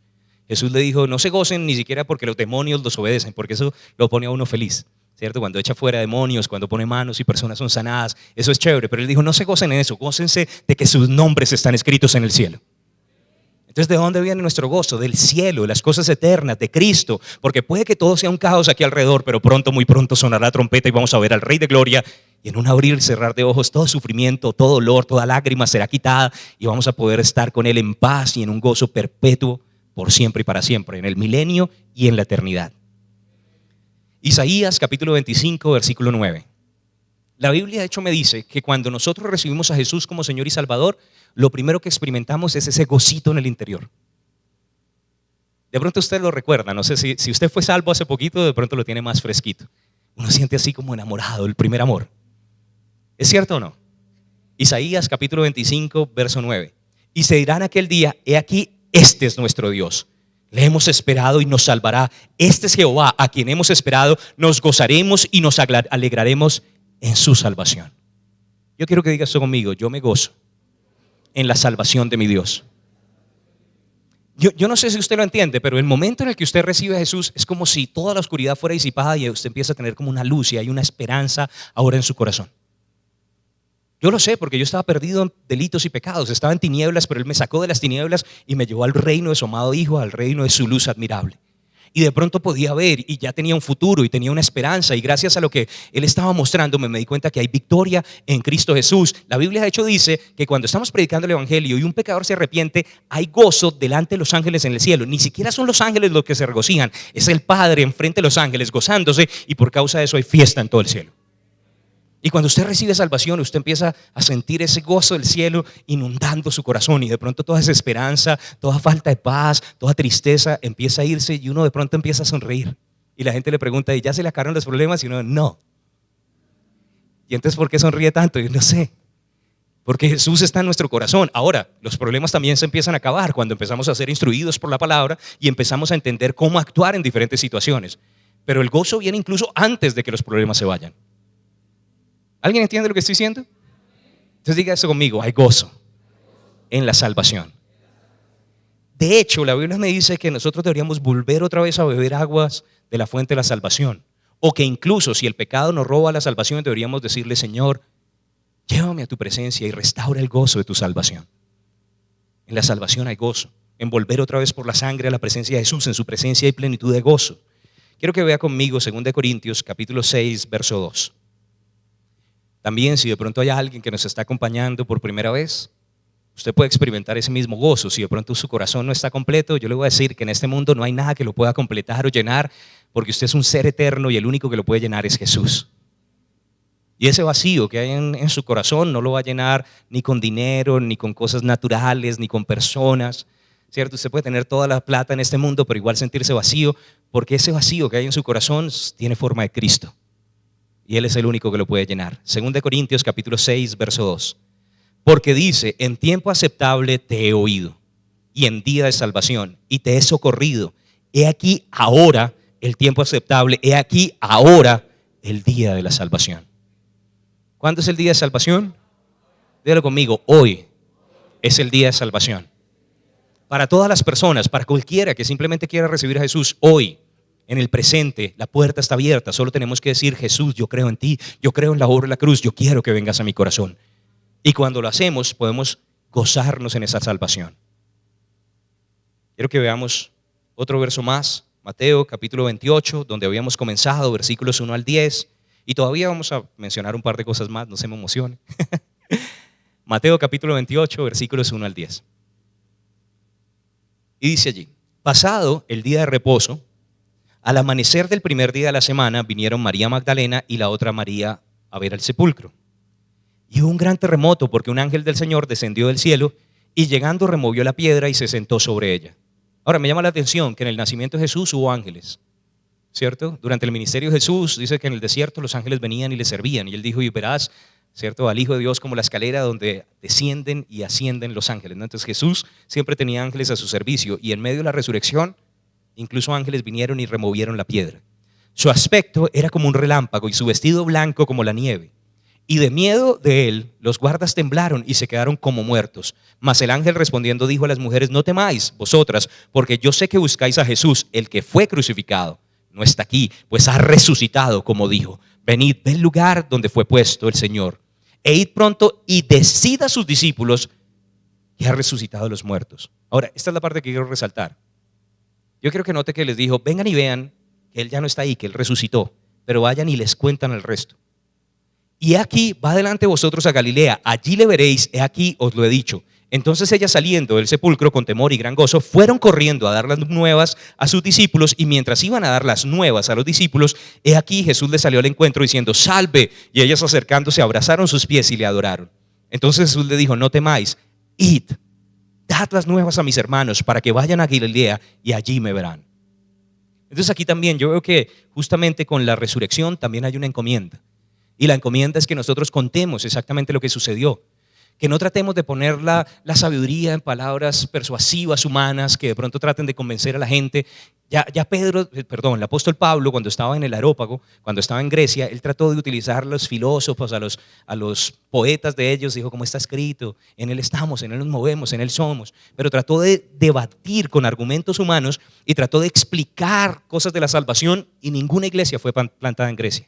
Jesús le dijo, no se gocen ni siquiera porque los demonios los obedecen, porque eso lo pone a uno feliz, ¿cierto? Cuando echa fuera demonios, cuando pone manos y personas son sanadas, eso es chévere, pero Él dijo, no se gocen en eso, gócense de que sus nombres están escritos en el cielo. Entonces, ¿de dónde viene nuestro gozo? Del cielo, de las cosas eternas, de Cristo, porque puede que todo sea un caos aquí alrededor, pero pronto, muy pronto sonará la trompeta y vamos a ver al Rey de Gloria, y en un abrir y cerrar de ojos, todo sufrimiento, todo dolor, toda lágrima será quitada y vamos a poder estar con Él en paz y en un gozo perpetuo por siempre y para siempre, en el milenio y en la eternidad. Isaías capítulo 25, versículo 9. La Biblia de hecho me dice que cuando nosotros recibimos a Jesús como Señor y Salvador, lo primero que experimentamos es ese gocito en el interior. De pronto usted lo recuerda, no sé si usted fue salvo hace poquito, de pronto lo tiene más fresquito. Uno siente así como enamorado, el primer amor. ¿Es cierto o no? Isaías capítulo 25, verso 9. Y se dirá en aquel día, he aquí, este es nuestro Dios. Le hemos esperado y nos salvará. Este es Jehová, a quien hemos esperado. Nos gozaremos y nos alegraremos en su salvación. Yo quiero que digas esto conmigo. Yo me gozo en la salvación de mi Dios. Yo no sé si usted lo entiende, pero el momento en el que usted recibe a Jesús es como si toda la oscuridad fuera disipada y usted empieza a tener como una luz y hay una esperanza ahora en su corazón. Yo lo sé porque yo estaba perdido en delitos y pecados, estaba en tinieblas, pero Él me sacó de las tinieblas y me llevó al reino de su amado Hijo, al reino de su luz admirable. Y de pronto podía ver y ya tenía un futuro y tenía una esperanza, y gracias a lo que Él estaba mostrándome me di cuenta que hay victoria en Cristo Jesús. La Biblia de hecho dice que cuando estamos predicando el evangelio y un pecador se arrepiente, hay gozo delante de los ángeles en el cielo. Ni siquiera son los ángeles los que se regocijan, es el Padre enfrente de los ángeles gozándose, y por causa de eso hay fiesta en todo el cielo. Y cuando usted recibe salvación, usted empieza a sentir ese gozo del cielo inundando su corazón, y de pronto toda esa esperanza, toda falta de paz, toda tristeza empieza a irse y uno de pronto empieza a sonreír. Y la gente le pregunta, ¿y ya se le acabaron los problemas? Y uno, no. ¿Y entonces por qué sonríe tanto? Y no sé. Porque Jesús está en nuestro corazón. Ahora, los problemas también se empiezan a acabar cuando empezamos a ser instruidos por la palabra y empezamos a entender cómo actuar en diferentes situaciones. Pero el gozo viene incluso antes de que los problemas se vayan. ¿Alguien entiende lo que estoy diciendo? Entonces diga eso conmigo, hay gozo en la salvación. De hecho, la Biblia me dice que nosotros deberíamos volver otra vez a beber aguas de la fuente de la salvación. O que incluso si el pecado nos roba la salvación, deberíamos decirle, Señor, llévame a tu presencia y restaura el gozo de tu salvación. En la salvación hay gozo. En volver otra vez por la sangre a la presencia de Jesús, en su presencia hay plenitud de gozo. Quiero que vea conmigo 2 Corintios capítulo 6, verso 2. También si de pronto hay alguien que nos está acompañando por primera vez, usted puede experimentar ese mismo gozo. Si de pronto su corazón no está completo, yo le voy a decir que en este mundo no hay nada que lo pueda completar o llenar, porque usted es un ser eterno y el único que lo puede llenar es Jesús. Y ese vacío que hay en su corazón no lo va a llenar ni con dinero, ni con cosas naturales, ni con personas, ¿cierto? Usted puede tener toda la plata en este mundo, pero igual sentirse vacío, porque ese vacío que hay en su corazón tiene forma de Cristo. Y Él es el único que lo puede llenar. 2 Corintios capítulo 6, verso 2. Porque dice, en tiempo aceptable te he oído, y en día de salvación, y te he socorrido. He aquí ahora el tiempo aceptable, he aquí ahora el día de la salvación. ¿Cuándo es el día de salvación? Dígalo conmigo, hoy es el día de salvación. Para todas las personas, para cualquiera que simplemente quiera recibir a Jesús, hoy en el presente, la puerta está abierta. Solo tenemos que decir: Jesús, yo creo en ti, yo creo en la obra de la cruz, yo quiero que vengas a mi corazón. Y cuando lo hacemos, podemos gozarnos en esa salvación. Quiero que veamos otro verso más, Mateo capítulo 28, donde habíamos comenzado, versículos 1 al 10, y todavía vamos a mencionar un par de cosas más, no se me emocione. Mateo capítulo 28, versículos 1 al 10. Y dice allí: pasado el día de reposo, al amanecer del primer día de la semana, vinieron María Magdalena y la otra María a ver el sepulcro. Y hubo un gran terremoto, porque un ángel del Señor descendió del cielo y llegando removió la piedra y se sentó sobre ella. Ahora, me llama la atención que en el nacimiento de Jesús hubo ángeles, ¿cierto? Durante el ministerio de Jesús dice que en el desierto los ángeles venían y le servían. Y él dijo: y verás, ¿cierto?, al Hijo de Dios como la escalera donde descienden y ascienden los ángeles, ¿no? Entonces Jesús siempre tenía ángeles a su servicio, y en medio de la resurrección incluso ángeles vinieron y removieron la piedra. Su aspecto era como un relámpago y su vestido blanco como la nieve. Y de miedo de él, los guardas temblaron y se quedaron como muertos. Mas el ángel respondiendo dijo a las mujeres: no temáis vosotras, porque yo sé que buscáis a Jesús, el que fue crucificado. No está aquí, pues ha resucitado, como dijo. Venid, ve el lugar donde fue puesto el Señor, e id pronto y decid a sus discípulos que ha resucitado de los muertos. Ahora, esta es la parte que quiero resaltar. Yo quiero que note que les dijo: vengan y vean que él ya no está ahí, que él resucitó, pero vayan y les cuentan el resto. Y aquí va delante de vosotros a Galilea, allí le veréis, he aquí os lo he dicho. Entonces ellas, saliendo del sepulcro con temor y gran gozo, fueron corriendo a dar las nuevas a sus discípulos, y mientras iban a dar las nuevas a los discípulos, he aquí Jesús les salió al encuentro diciendo: salve. Y ellas, acercándose, abrazaron sus pies y le adoraron. Entonces Jesús le dijo: no temáis, id, dad las nuevas a mis hermanos para que vayan a Galilea y allí me verán. Entonces aquí también yo veo que justamente con la resurrección también hay una encomienda. Y la encomienda es que nosotros contemos exactamente lo que sucedió. Que no tratemos de poner la sabiduría en palabras persuasivas, humanas, que de pronto traten de convencer a la gente. El apóstol Pablo, cuando estaba en el Areópago, cuando estaba en Grecia, él trató de utilizar a los filósofos, a los poetas de ellos. Dijo: como está escrito, en él estamos, en él nos movemos, en él somos. Pero trató de debatir con argumentos humanos y trató de explicar cosas de la salvación, y ninguna iglesia fue plantada en Grecia.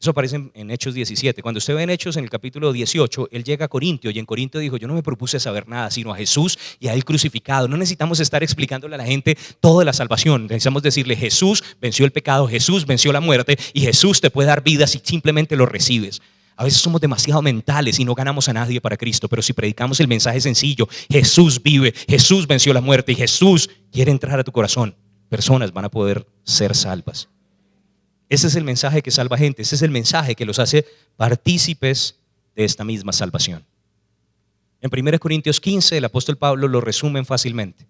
Eso aparece en Hechos 17. Cuando usted ve en Hechos, en el capítulo 18, él llega a Corintio, y en Corintio dijo: yo no me propuse saber nada sino a Jesús y a él crucificado. No necesitamos estar explicándole a la gente toda la salvación. Necesitamos decirle: Jesús venció el pecado, Jesús venció la muerte, y Jesús te puede dar vida si simplemente lo recibes. A veces somos demasiado mentales y no ganamos a nadie para Cristo, pero si predicamos el mensaje sencillo: Jesús vive, Jesús venció la muerte y Jesús quiere entrar a tu corazón, personas van a poder ser salvas. Ese es el mensaje que salva gente, ese es el mensaje que los hace partícipes de esta misma salvación. En 1 Corintios 15 el apóstol Pablo lo resume fácilmente.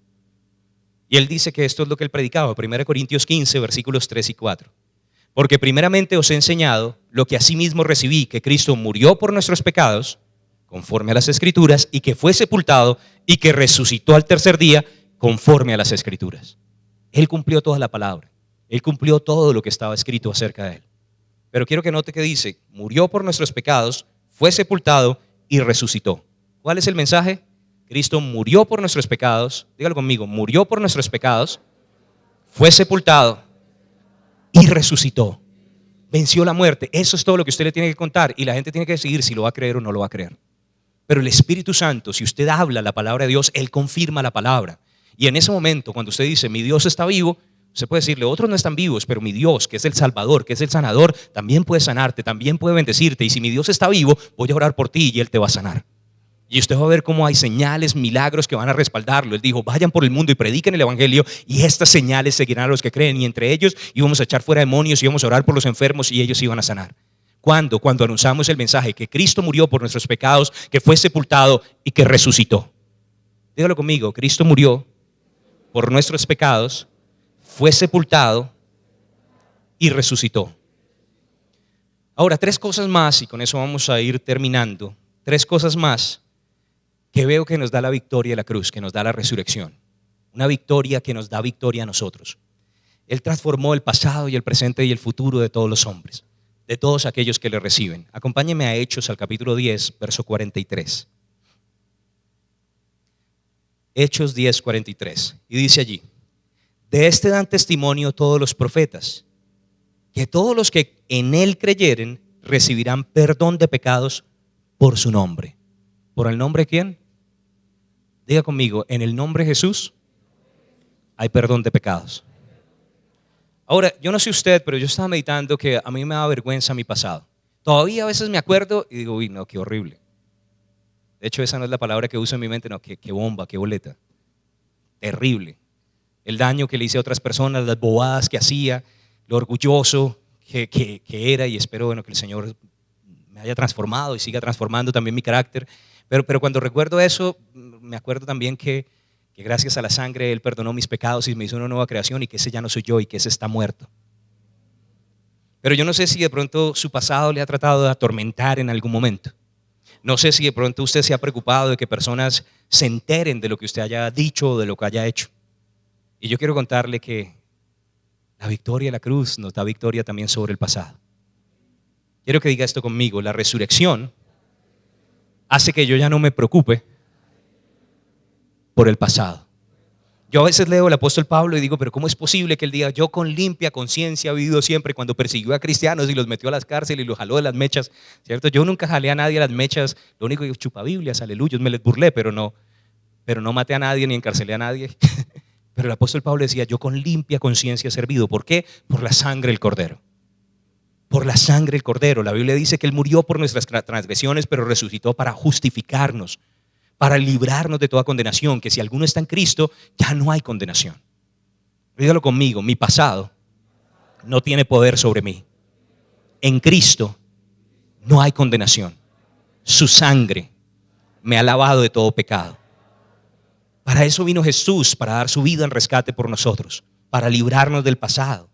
Y él dice que esto es lo que él predicaba, 1 Corintios 15, versículos 3 y 4. Porque primeramente os he enseñado lo que asimismo recibí, que Cristo murió por nuestros pecados, conforme a las Escrituras, y que fue sepultado y que resucitó al tercer día, conforme a las Escrituras. Él cumplió toda la palabra. Él cumplió todo lo que estaba escrito acerca de él. Pero quiero que note que dice: murió por nuestros pecados, fue sepultado y resucitó. ¿Cuál es el mensaje? Cristo murió por nuestros pecados. Dígalo conmigo: murió por nuestros pecados, fue sepultado y resucitó. Venció la muerte. Eso es todo lo que usted le tiene que contar, y la gente tiene que decidir si lo va a creer o no lo va a creer. Pero el Espíritu Santo, si usted habla la palabra de Dios, Él confirma la palabra. Y en ese momento, cuando usted dice: mi Dios está vivo, usted puede decirle: otros no están vivos, pero mi Dios, que es el Salvador, que es el sanador, también puede sanarte, también puede bendecirte. Y si mi Dios está vivo, voy a orar por ti y Él te va a sanar. Y usted va a ver cómo hay señales, milagros que van a respaldarlo. Él dijo: vayan por el mundo y prediquen el evangelio, y estas señales seguirán a los que creen. Y entre ellos íbamos a echar fuera demonios, íbamos a orar por los enfermos y ellos iban a sanar. ¿Cuándo? Cuando anunciamos el mensaje que Cristo murió por nuestros pecados, que fue sepultado y que resucitó. Dígalo conmigo: Cristo murió por nuestros pecados, fue sepultado y resucitó. Ahora, 3 cosas más, y con eso vamos a ir terminando. 3 cosas más que veo que nos da la victoria de la cruz, que nos da la resurrección. Una victoria que nos da victoria a nosotros. Él transformó el pasado y el presente y el futuro de todos los hombres, de todos aquellos que le reciben. Acompáñenme a Hechos, al capítulo 10, verso 43. Hechos 10, 43. Y dice allí: De este dan testimonio todos los profetas, que todos los que en él creyeren recibirán perdón de pecados por su nombre. ¿Por el nombre de quién? Diga conmigo, en el nombre de Jesús hay perdón de pecados. Ahora, yo no sé usted, pero yo estaba meditando que a mí me da vergüenza mi pasado. Todavía a veces me acuerdo y digo, uy, no, qué horrible. De hecho, esa no es la palabra que uso en mi mente, no, qué bomba, qué boleta. Terrible. El daño que le hice a otras personas, las bobadas que hacía, lo orgulloso que era, y espero, bueno, que el Señor me haya transformado y siga transformando también mi carácter. Pero cuando recuerdo eso, me acuerdo también que gracias a la sangre Él perdonó mis pecados y me hizo una nueva creación, y que ese ya no soy yo y que ese está muerto. Pero yo no sé si de pronto su pasado le ha tratado de atormentar en algún momento. No sé si de pronto usted se ha preocupado de que personas se enteren de lo que usted haya dicho o de lo que haya hecho. Y yo quiero contarle que la victoria de la cruz nos da victoria también sobre el pasado. Quiero que diga esto conmigo: la resurrección hace que yo ya no me preocupe por el pasado. Yo a veces leo el apóstol Pablo y digo, pero ¿cómo es posible que él diga, yo con limpia conciencia he vivido siempre, cuando persiguió a cristianos y los metió a las cárceles y los jaló de las mechas, ¿cierto? Yo nunca jalé a nadie a las mechas, lo único que chupa Biblias, aleluya, me les burlé, pero no maté a nadie ni encarcelé a nadie. Pero el apóstol Pablo decía, yo con limpia conciencia he servido. ¿Por qué? Por la sangre del Cordero. Por la sangre del Cordero. La Biblia dice que Él murió por nuestras transgresiones, pero resucitó para justificarnos, para librarnos de toda condenación, que si alguno está en Cristo, ya no hay condenación. Dígalo conmigo, mi pasado no tiene poder sobre mí. En Cristo no hay condenación. Su sangre me ha lavado de todo pecado. Para eso vino Jesús, para dar su vida en rescate por nosotros, para librarnos del pasado.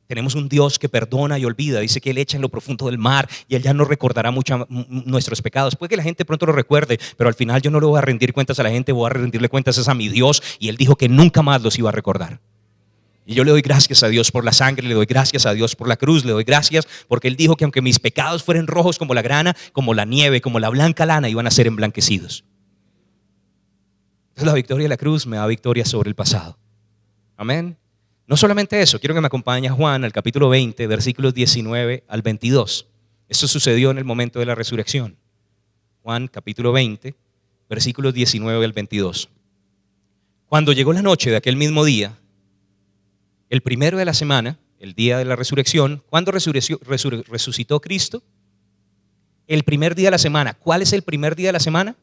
Tenemos un Dios que perdona y olvida. Dice que Él echa en lo profundo del mar y Él ya no recordará mucho nuestros pecados. Puede que la gente pronto lo recuerde, pero al final yo no le voy a rendir cuentas a la gente, voy a rendirle cuentas a mi Dios, y Él dijo que nunca más los iba a recordar. Y yo le doy gracias a Dios por la sangre, le doy gracias a Dios por la cruz, le doy gracias porque Él dijo que aunque mis pecados fueran rojos como la grana, como la nieve, como la blanca lana, iban a ser emblanquecidos. Entonces la victoria de la cruz me da victoria sobre el pasado. Amén. No solamente eso, quiero que me acompañe a Juan al capítulo 20, versículos 19 al 22. Esto sucedió en el momento de la resurrección. Juan capítulo 20, versículos 19 al 22. Cuando llegó la noche de aquel mismo día, el primero de la semana, el día de la resurrección, ¿cuándo resucitó Cristo? El primer día de la semana. ¿Cuál es el primer día de la semana?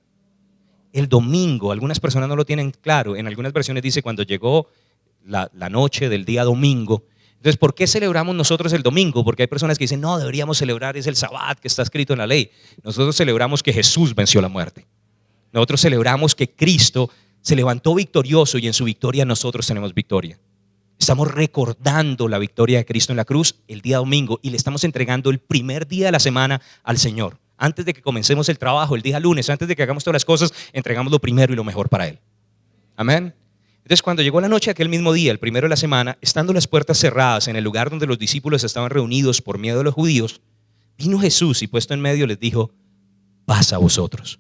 El domingo. Algunas personas no lo tienen claro. En algunas versiones dice cuando llegó la noche del día domingo. Entonces, ¿por qué celebramos nosotros el domingo? Porque hay personas que dicen, no, deberíamos celebrar, es el Sabbat que está escrito en la ley. Nosotros celebramos que Jesús venció la muerte. Nosotros celebramos que Cristo se levantó victorioso y en su victoria nosotros tenemos victoria. Estamos recordando la victoria de Cristo en la cruz el día domingo y le estamos entregando el primer día de la semana al Señor. Antes de que comencemos el trabajo, el día lunes, antes de que hagamos todas las cosas, entregamos lo primero y lo mejor para Él. Amén. Entonces, cuando llegó la noche de aquel mismo día, el primero de la semana, estando las puertas cerradas en el lugar donde los discípulos estaban reunidos por miedo de los judíos, vino Jesús y puesto en medio les dijo, paz a vosotros.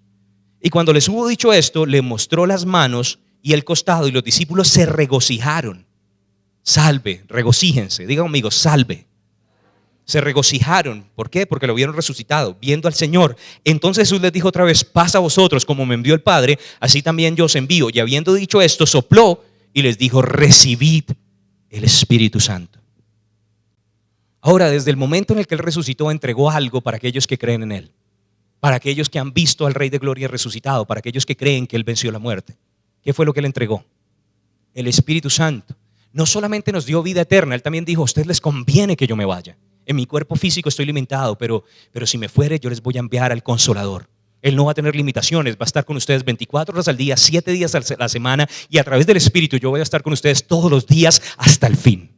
Y cuando les hubo dicho esto, le mostró las manos y el costado, y los discípulos se regocijaron. Salve, regocíjense, diga conmigo, salve. Se regocijaron. ¿Por qué? Porque lo vieron resucitado, viendo al Señor. Entonces Jesús les dijo otra vez, paz a vosotros, como me envió el Padre, así también yo os envío. Y habiendo dicho esto, sopló y les dijo, recibid el Espíritu Santo. Ahora, desde el momento en el que Él resucitó, entregó algo para aquellos que creen en Él, para aquellos que han visto al Rey de Gloria resucitado, para aquellos que creen que Él venció la muerte. ¿Qué fue lo que Él entregó? El Espíritu Santo. No solamente nos dio vida eterna, Él también dijo, a ustedes les conviene que yo me vaya. En mi cuerpo físico estoy limitado, pero si me fuere, yo les voy a enviar al Consolador. Él no va a tener limitaciones, va a estar con ustedes 24 horas al día, 7 días a la semana, y a través del Espíritu yo voy a estar con ustedes todos los días hasta el fin.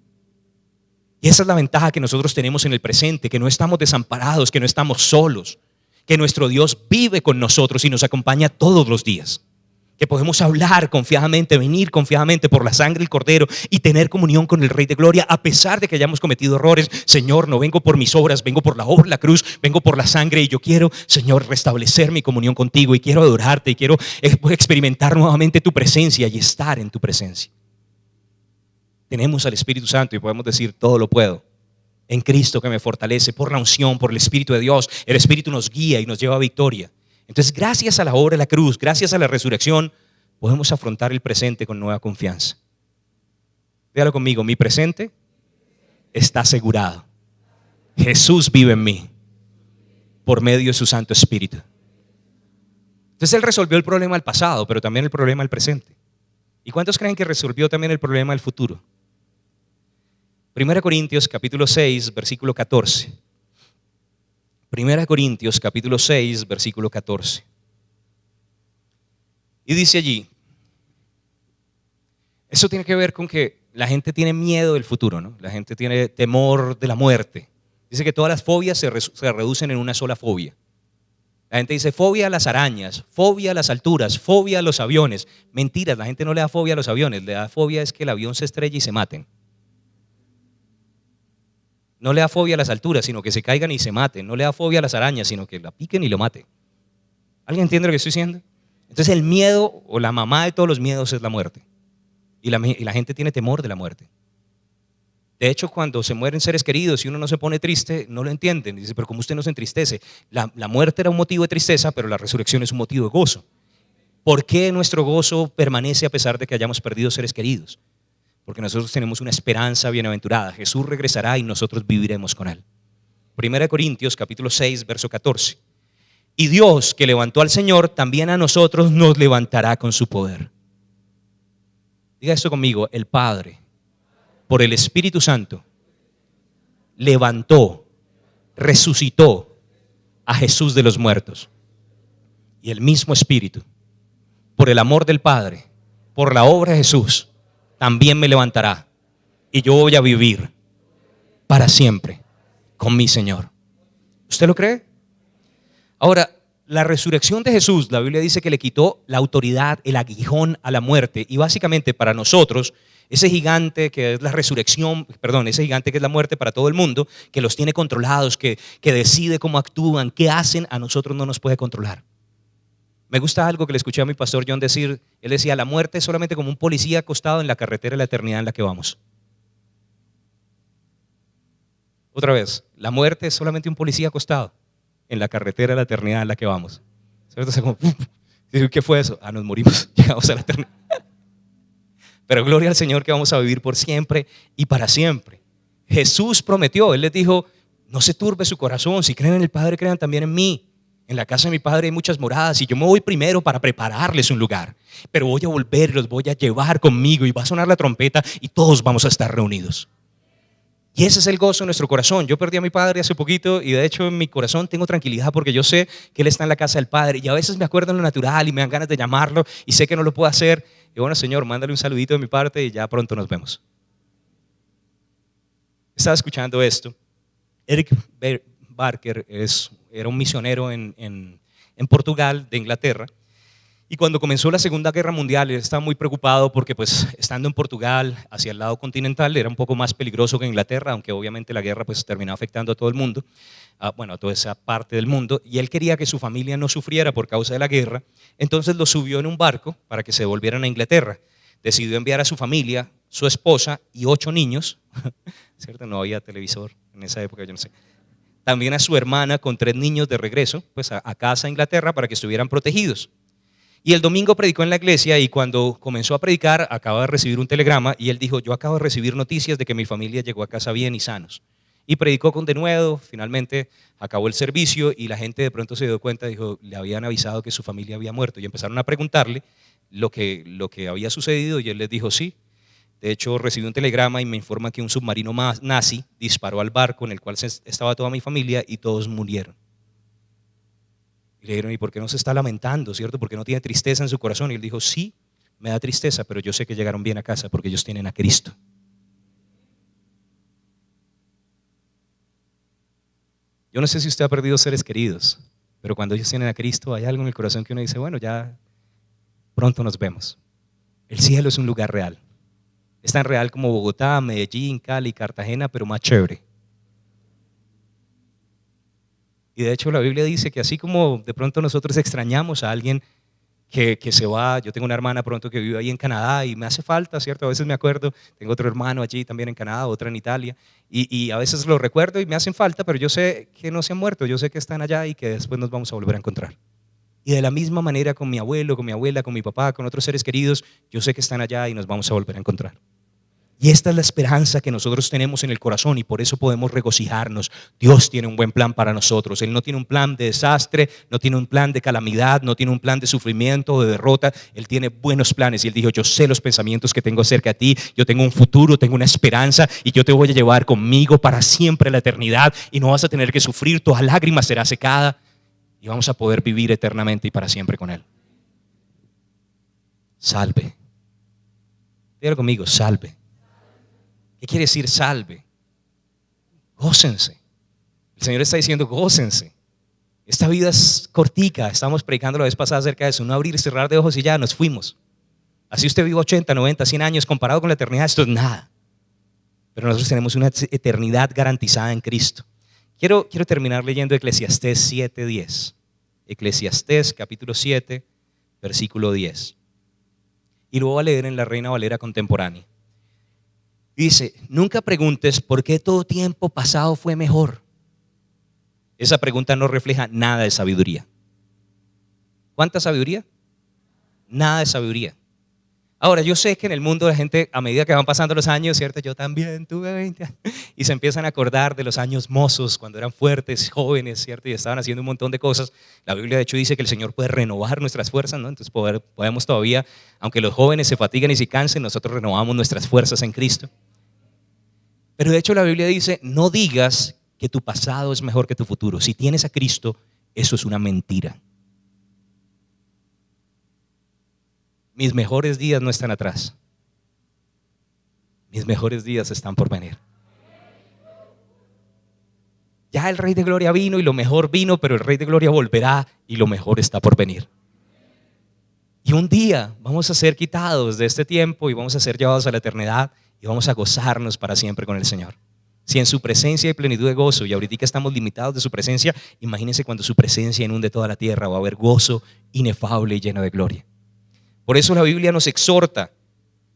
Y esa es la ventaja que nosotros tenemos en el presente, que no estamos desamparados, que no estamos solos, que nuestro Dios vive con nosotros y nos acompaña todos los días. Que podemos hablar confiadamente, venir confiadamente por la sangre del Cordero y tener comunión con el Rey de Gloria a pesar de que hayamos cometido errores. Señor, no vengo por mis obras, vengo por la obra de la cruz, vengo por la sangre, y yo quiero, Señor, restablecer mi comunión contigo y quiero adorarte y quiero experimentar nuevamente tu presencia y estar en tu presencia. tenemos al Espíritu Santo y podemos decir, todo lo puedo en Cristo que me fortalece, por la unción, por el Espíritu de Dios. El Espíritu nos guía y nos lleva a victoria. Entonces, gracias a la obra de la cruz, gracias a la resurrección, podemos afrontar el presente con nueva confianza. Dígalo conmigo, mi presente está asegurado. Jesús vive en mí por medio de su Santo Espíritu. Entonces Él resolvió el problema del pasado, pero también el problema del presente. ¿Y cuántos creen que resolvió también el problema del futuro? 1 Corintios capítulo 6, versículo 14. 1 Corintios capítulo 6, versículo 14. Y dice allí, eso tiene que ver con que la gente tiene miedo del futuro, ¿no? La gente tiene temor de la muerte. Dice que todas las fobias se reducen en una sola fobia. La gente dice fobia a las arañas, fobia a las alturas, fobia a los aviones. Mentiras, la gente no le da fobia a los aviones, le da fobia es que el avión se estrelle y se maten. No le da fobia a las alturas, sino que se caigan y se maten. No le da fobia a las arañas, sino que la piquen y lo maten. ¿Alguien entiende lo que estoy diciendo? Entonces el miedo o la mamá de todos los miedos es la muerte. Y la gente tiene temor de la muerte. De hecho, cuando se mueren seres queridos y uno no se pone triste, no lo entienden. Dice, pero ¿cómo usted no se entristece? La muerte era un motivo de tristeza, pero la resurrección es un motivo de gozo. ¿Por qué nuestro gozo permanece a pesar de que hayamos perdido seres queridos? Porque nosotros tenemos una esperanza bienaventurada. Jesús regresará y nosotros viviremos con Él. 1 Corintios capítulo 6, verso 14. Y Dios que levantó al Señor, también a nosotros nos levantará con su poder. Diga esto conmigo, el Padre, por el Espíritu Santo, levantó, resucitó a Jesús de los muertos. Y el mismo Espíritu, por el amor del Padre, por la obra de Jesús, también me levantará. Y yo voy a vivir para siempre con mi Señor. ¿Usted lo cree? Ahora, la resurrección de Jesús, la Biblia dice que le quitó la autoridad, el aguijón a la muerte. Y básicamente para nosotros, ese gigante que es la resurrección, ese gigante que es la muerte para todo el mundo, que los tiene controlados, que decide cómo actúan, qué hacen, a nosotros no nos puede controlar. Me gusta algo que le escuché a mi pastor John decir. Él decía, la muerte es solamente como un policía acostado en la carretera de la eternidad en la que vamos. Otra vez, la muerte es solamente un policía acostado en la carretera de la eternidad en la que vamos. ¿Cierto? O sea, como, ¿qué fue eso? Nos morimos, llegamos a la eternidad. Pero gloria al Señor que vamos a vivir por siempre y para siempre. Jesús prometió, Él les dijo, no se turbe su corazón, si creen en el Padre, crean también en mí. En la casa de mi Padre hay muchas moradas y yo me voy primero para prepararles un lugar. Pero voy a volver y los voy a llevar conmigo y va a sonar la trompeta y todos vamos a estar reunidos. Y ese es el gozo de nuestro corazón. Yo perdí a mi padre hace poquito y de hecho en mi corazón tengo tranquilidad porque yo sé que Él está en la casa del Padre y a veces me acuerdo en lo natural y me dan ganas de llamarlo y sé que no lo puedo hacer. Y bueno, Señor, mándale un saludito de mi parte y ya pronto nos vemos. Estaba escuchando esto. Eric Barker era un misionero en Portugal, de Inglaterra. Y cuando comenzó la Segunda Guerra Mundial, él estaba muy preocupado porque pues estando en Portugal, hacia el lado continental, era un poco más peligroso que Inglaterra, aunque obviamente la guerra pues terminó afectando a todo el mundo, a toda esa parte del mundo, y él quería que su familia no sufriera por causa de la guerra, entonces lo subió en un barco para que se volvieran a Inglaterra. Decidió enviar a su familia, su esposa y 8 niños, ¿cierto? No había televisor en esa época, yo no sé. También a su hermana con 3 niños de regreso pues a casa a Inglaterra para que estuvieran protegidos. Y el domingo predicó en la iglesia y cuando comenzó a predicar acaba de recibir un telegrama y él dijo, yo acabo de recibir noticias de que mi familia llegó a casa bien y sanos. Y predicó con denuedo, finalmente acabó el servicio y la gente de pronto se dio cuenta, dijo, le habían avisado que su familia había muerto y empezaron a preguntarle lo que había sucedido y él les dijo, sí. De hecho, recibí un telegrama y me informa que un submarino nazi disparó al barco en el cual estaba toda mi familia y todos murieron. Y le dijeron, ¿y por qué no se está lamentando, cierto? ¿Por qué no tiene tristeza en su corazón? Y él dijo, sí, me da tristeza, pero yo sé que llegaron bien a casa porque ellos tienen a Cristo. Yo no sé si usted ha perdido seres queridos, pero cuando ellos tienen a Cristo hay algo en el corazón que uno dice, bueno, ya pronto nos vemos. El cielo es un lugar real. Es tan real como Bogotá, Medellín, Cali, Cartagena, pero más chévere. Y de hecho la Biblia dice que así como de pronto nosotros extrañamos a alguien que se va. Yo tengo una hermana pronto que vive ahí en Canadá y me hace falta, ¿cierto? A veces me acuerdo, tengo otro hermano allí también en Canadá, otro en Italia, y a veces lo recuerdo y me hacen falta, pero yo sé que no se han muerto, yo sé que están allá y que después nos vamos a volver a encontrar. Y de la misma manera con mi abuelo, con mi abuela, con mi papá, con otros seres queridos, yo sé que están allá y nos vamos a volver a encontrar. Y esta es la esperanza que nosotros tenemos en el corazón y por eso podemos regocijarnos. Dios tiene un buen plan para nosotros. Él no tiene un plan de desastre, no tiene un plan de calamidad, no tiene un plan de sufrimiento o de derrota. Él tiene buenos planes y Él dijo, yo sé los pensamientos que tengo acerca de ti, yo tengo un futuro, tengo una esperanza y yo te voy a llevar conmigo para siempre a la eternidad y no vas a tener que sufrir, toda lágrima será secada y vamos a poder vivir eternamente y para siempre con Él. Salve. Dígalo conmigo, salve. ¿Qué quiere decir salve? Gócense. El Señor está diciendo gócense. Esta vida es cortica. Estábamos predicando la vez pasada acerca de eso. No abrir y cerrar de ojos y ya nos fuimos. Así usted vive 80, 90, 100 años comparado con la eternidad, esto es nada. Pero nosotros tenemos una eternidad garantizada en Cristo. Quiero terminar leyendo Eclesiastés 7:10. Eclesiastés capítulo 7, versículo 10. Y lo voy a leer en la Reina Valera contemporánea. Dice, nunca preguntes por qué todo tiempo pasado fue mejor. Esa pregunta no refleja nada de sabiduría. ¿Cuánta sabiduría? Nada de sabiduría. Ahora, yo sé que en el mundo la gente, a medida que van pasando los años, ¿cierto? Yo también tuve 20 años, y se empiezan a acordar de los años mozos, cuando eran fuertes, jóvenes, ¿cierto? Y estaban haciendo un montón de cosas. La Biblia, de hecho, dice que el Señor puede renovar nuestras fuerzas, ¿no? Entonces podemos todavía, aunque los jóvenes se fatiguen y se cansen, nosotros renovamos nuestras fuerzas en Cristo. Pero de hecho la Biblia dice, no digas que tu pasado es mejor que tu futuro. Si tienes a Cristo, eso es una mentira. Mis mejores días no están atrás. Mis mejores días están por venir. Ya el Rey de Gloria vino y lo mejor vino, pero el Rey de Gloria volverá y lo mejor está por venir. Y un día vamos a ser quitados de este tiempo y vamos a ser llevados a la eternidad y vamos a gozarnos para siempre con el Señor. Si en su presencia hay plenitud de gozo y ahorita estamos limitados de su presencia, imagínense cuando su presencia inunde toda la tierra, va a haber gozo inefable y lleno de gloria. Por eso la Biblia nos exhorta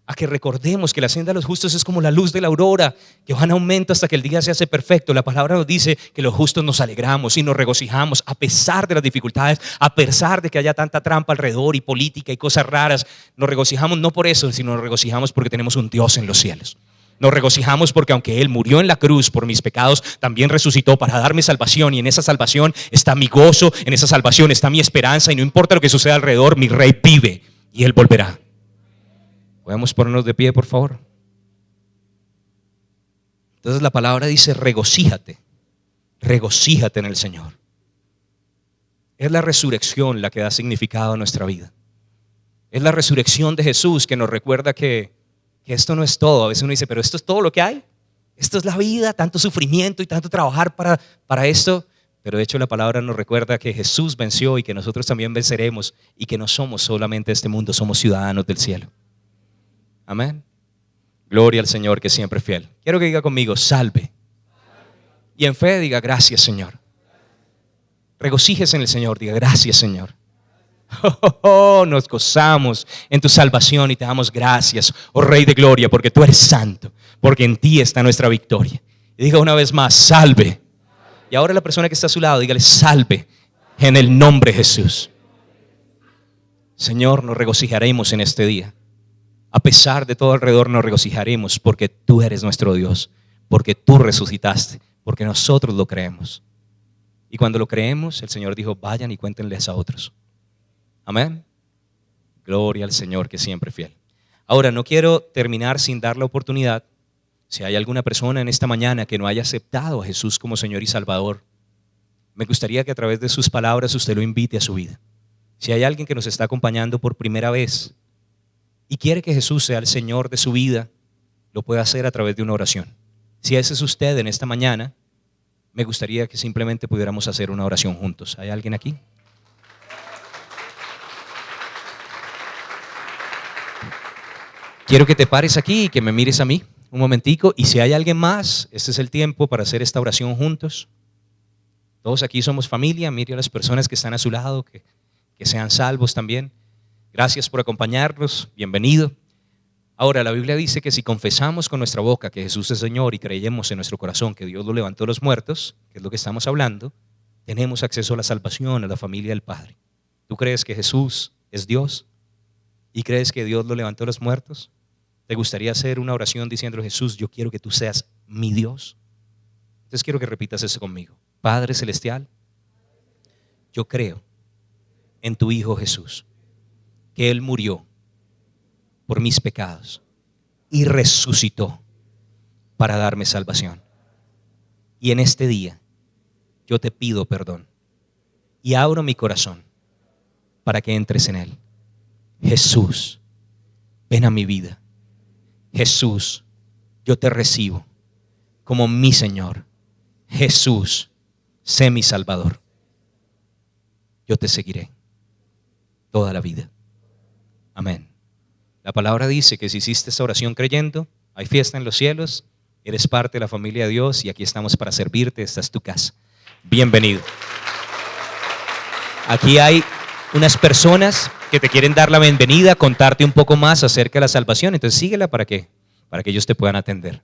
a que recordemos que la senda de los justos es como la luz de la aurora, que va en aumento hasta que el día se hace perfecto. La palabra nos dice que los justos nos alegramos y nos regocijamos a pesar de las dificultades, a pesar de que haya tanta trampa alrededor y política y cosas raras. Nos regocijamos no por eso, sino nos regocijamos porque tenemos un Dios en los cielos. Nos regocijamos porque aunque Él murió en la cruz por mis pecados, también resucitó para darme salvación, y en esa salvación está mi gozo, en esa salvación está mi esperanza, y no importa lo que suceda alrededor, mi Rey vive y Él volverá. ¿Podemos ponernos de pie, por favor? Entonces la palabra dice regocíjate en el Señor. Es la resurrección la que da significado a nuestra vida. Es la resurrección de Jesús que nos recuerda que esto no es todo. A veces uno dice, pero esto es todo lo que hay. Esto es la vida, tanto sufrimiento y tanto trabajar para esto. Pero de hecho la palabra nos recuerda que Jesús venció y que nosotros también venceremos y que no somos solamente de este mundo, somos ciudadanos del cielo. Amén. Gloria al Señor que siempre es fiel. Quiero que diga conmigo, salve. Y en fe diga, gracias Señor. Regocíjese en el Señor, diga, gracias Señor. Nos gozamos en tu salvación y te damos gracias, oh Rey de Gloria, porque tú eres santo, porque en ti está nuestra victoria. Y diga una vez más, salve. Y ahora la persona que está a su lado, dígale, salve en el nombre de Jesús. Señor, nos regocijaremos en este día. A pesar de todo alrededor nos regocijaremos porque tú eres nuestro Dios, porque tú resucitaste, porque nosotros lo creemos. Y cuando lo creemos, el Señor dijo, vayan y cuéntenles a otros. Amén. Gloria al Señor que siempre es fiel. Ahora, no quiero terminar sin dar la oportunidad, si hay alguna persona en esta mañana que no haya aceptado a Jesús como Señor y Salvador, me gustaría que a través de sus palabras usted lo invite a su vida. Si hay alguien que nos está acompañando por primera vez y quiere que Jesús sea el Señor de su vida, lo puede hacer a través de una oración. Si ese es usted en esta mañana, me gustaría que simplemente pudiéramos hacer una oración juntos. ¿Hay alguien aquí? Quiero que te pares aquí y que me mires a mí un momentico, y si hay alguien más, este es el tiempo para hacer esta oración juntos. Todos aquí somos familia, mire a las personas que están a su lado, que sean salvos también. Gracias por acompañarnos, bienvenido. Ahora, la Biblia dice que si confesamos con nuestra boca que Jesús es Señor y creemos en nuestro corazón que Dios lo levantó de los muertos, que es lo que estamos hablando, tenemos acceso a la salvación, a la familia del Padre. ¿Tú crees que Jesús es Dios? ¿Y crees que Dios lo levantó de los muertos? ¿Te gustaría hacer una oración diciendo: Jesús, yo quiero que tú seas mi Dios? Entonces quiero que repitas eso conmigo. Padre Celestial, yo creo en tu Hijo Jesús, que Él murió por mis pecados y resucitó para darme salvación. Y en este día yo te pido perdón y abro mi corazón para que entres en él. Jesús, ven a mi vida. Jesús, yo te recibo como mi Señor. Jesús, sé mi Salvador. Yo te seguiré toda la vida. Amén. La palabra dice que si hiciste esta oración creyendo, hay fiesta en los cielos, eres parte de la familia de Dios y aquí estamos para servirte. Esta es tu casa. Bienvenido. Aquí hay unas personas que te quieren dar la bienvenida, contarte un poco más acerca de la salvación. Entonces síguela para que ellos te puedan atender.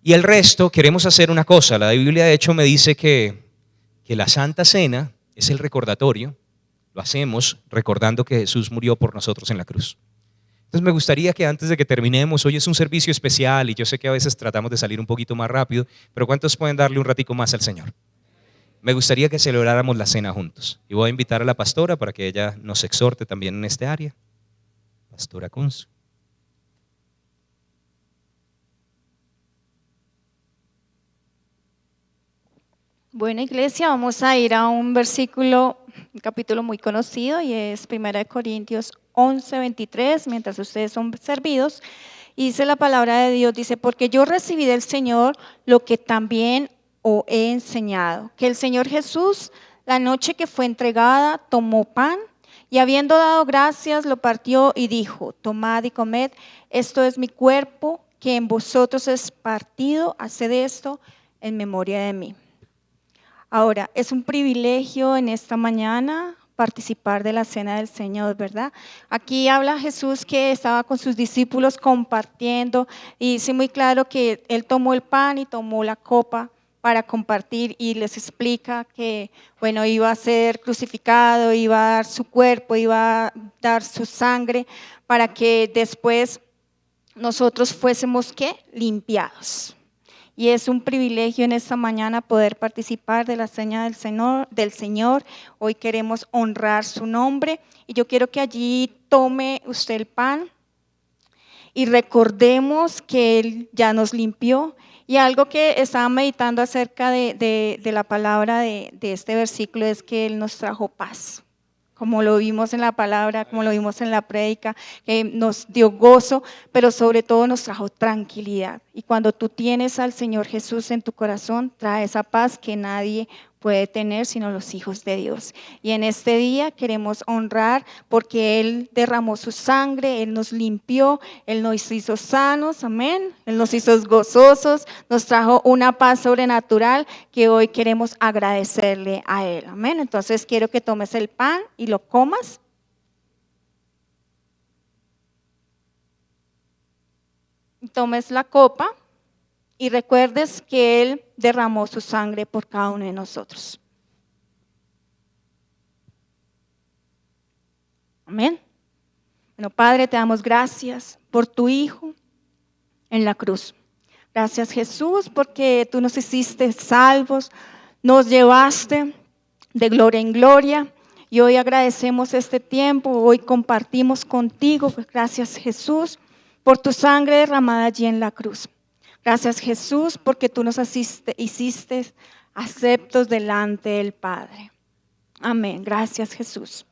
Y el resto, queremos hacer una cosa. La Biblia de hecho me dice que la Santa Cena es el recordatorio. Lo hacemos recordando que Jesús murió por nosotros en la cruz. Entonces me gustaría que antes de que terminemos, hoy es un servicio especial y yo sé que a veces tratamos de salir un poquito más rápido, pero ¿cuántos pueden darle un ratico más al Señor? Me gustaría que celebráramos la cena juntos. Y voy a invitar a la pastora para que ella nos exhorte también en este área. Pastora Kunz. Bueno, iglesia, vamos a ir a un versículo, un capítulo muy conocido y es 1 Corintios 11:23, mientras ustedes son servidos. Y dice la palabra de Dios, dice: porque yo recibí del Señor lo que también os he enseñado, que el Señor Jesús, la noche que fue entregada, tomó pan y habiendo dado gracias, lo partió y dijo: tomad y comed, esto es mi cuerpo, que en vosotros es partido, haced esto en memoria de mí. Ahora, es un privilegio en esta mañana participar de la cena del Señor, ¿verdad? Aquí habla Jesús que estaba con sus discípulos compartiendo y dice muy claro que Él tomó el pan y tomó la copa para compartir y les explica que, bueno, iba a ser crucificado, iba a dar su cuerpo, iba a dar su sangre para que después nosotros fuésemos, ¿qué? Limpiados. Y es un privilegio en esta mañana poder participar de la cena del Señor. Hoy queremos honrar su nombre. Y yo quiero que allí tome usted el pan y recordemos que Él ya nos limpió. Y algo que estaba meditando acerca de la palabra de este versículo es que Él nos trajo paz. Como lo vimos en la palabra, como lo vimos en la prédica, que nos dio gozo, pero sobre todo nos trajo tranquilidad. Y cuando tú tienes al Señor Jesús en tu corazón, trae esa paz que nadie puede tener sino los hijos de Dios. Y en este día queremos honrar porque Él derramó su sangre, Él nos limpió, Él nos hizo sanos, amén. Él nos hizo gozosos, nos trajo una paz sobrenatural que hoy queremos agradecerle a Él, amén. Entonces quiero que tomes el pan y lo comas. Tomes la copa y recuerdes que Él derramó su sangre por cada uno de nosotros. Amén. Bueno, Padre, te damos gracias por tu Hijo en la cruz. Gracias, Jesús, porque tú nos hiciste salvos, nos llevaste de gloria en gloria. Y hoy agradecemos este tiempo, hoy compartimos contigo. Gracias, Jesús, por tu sangre derramada allí en la cruz. Gracias, Jesús, porque tú nos hiciste aceptos delante del Padre. Amén. Gracias, Jesús.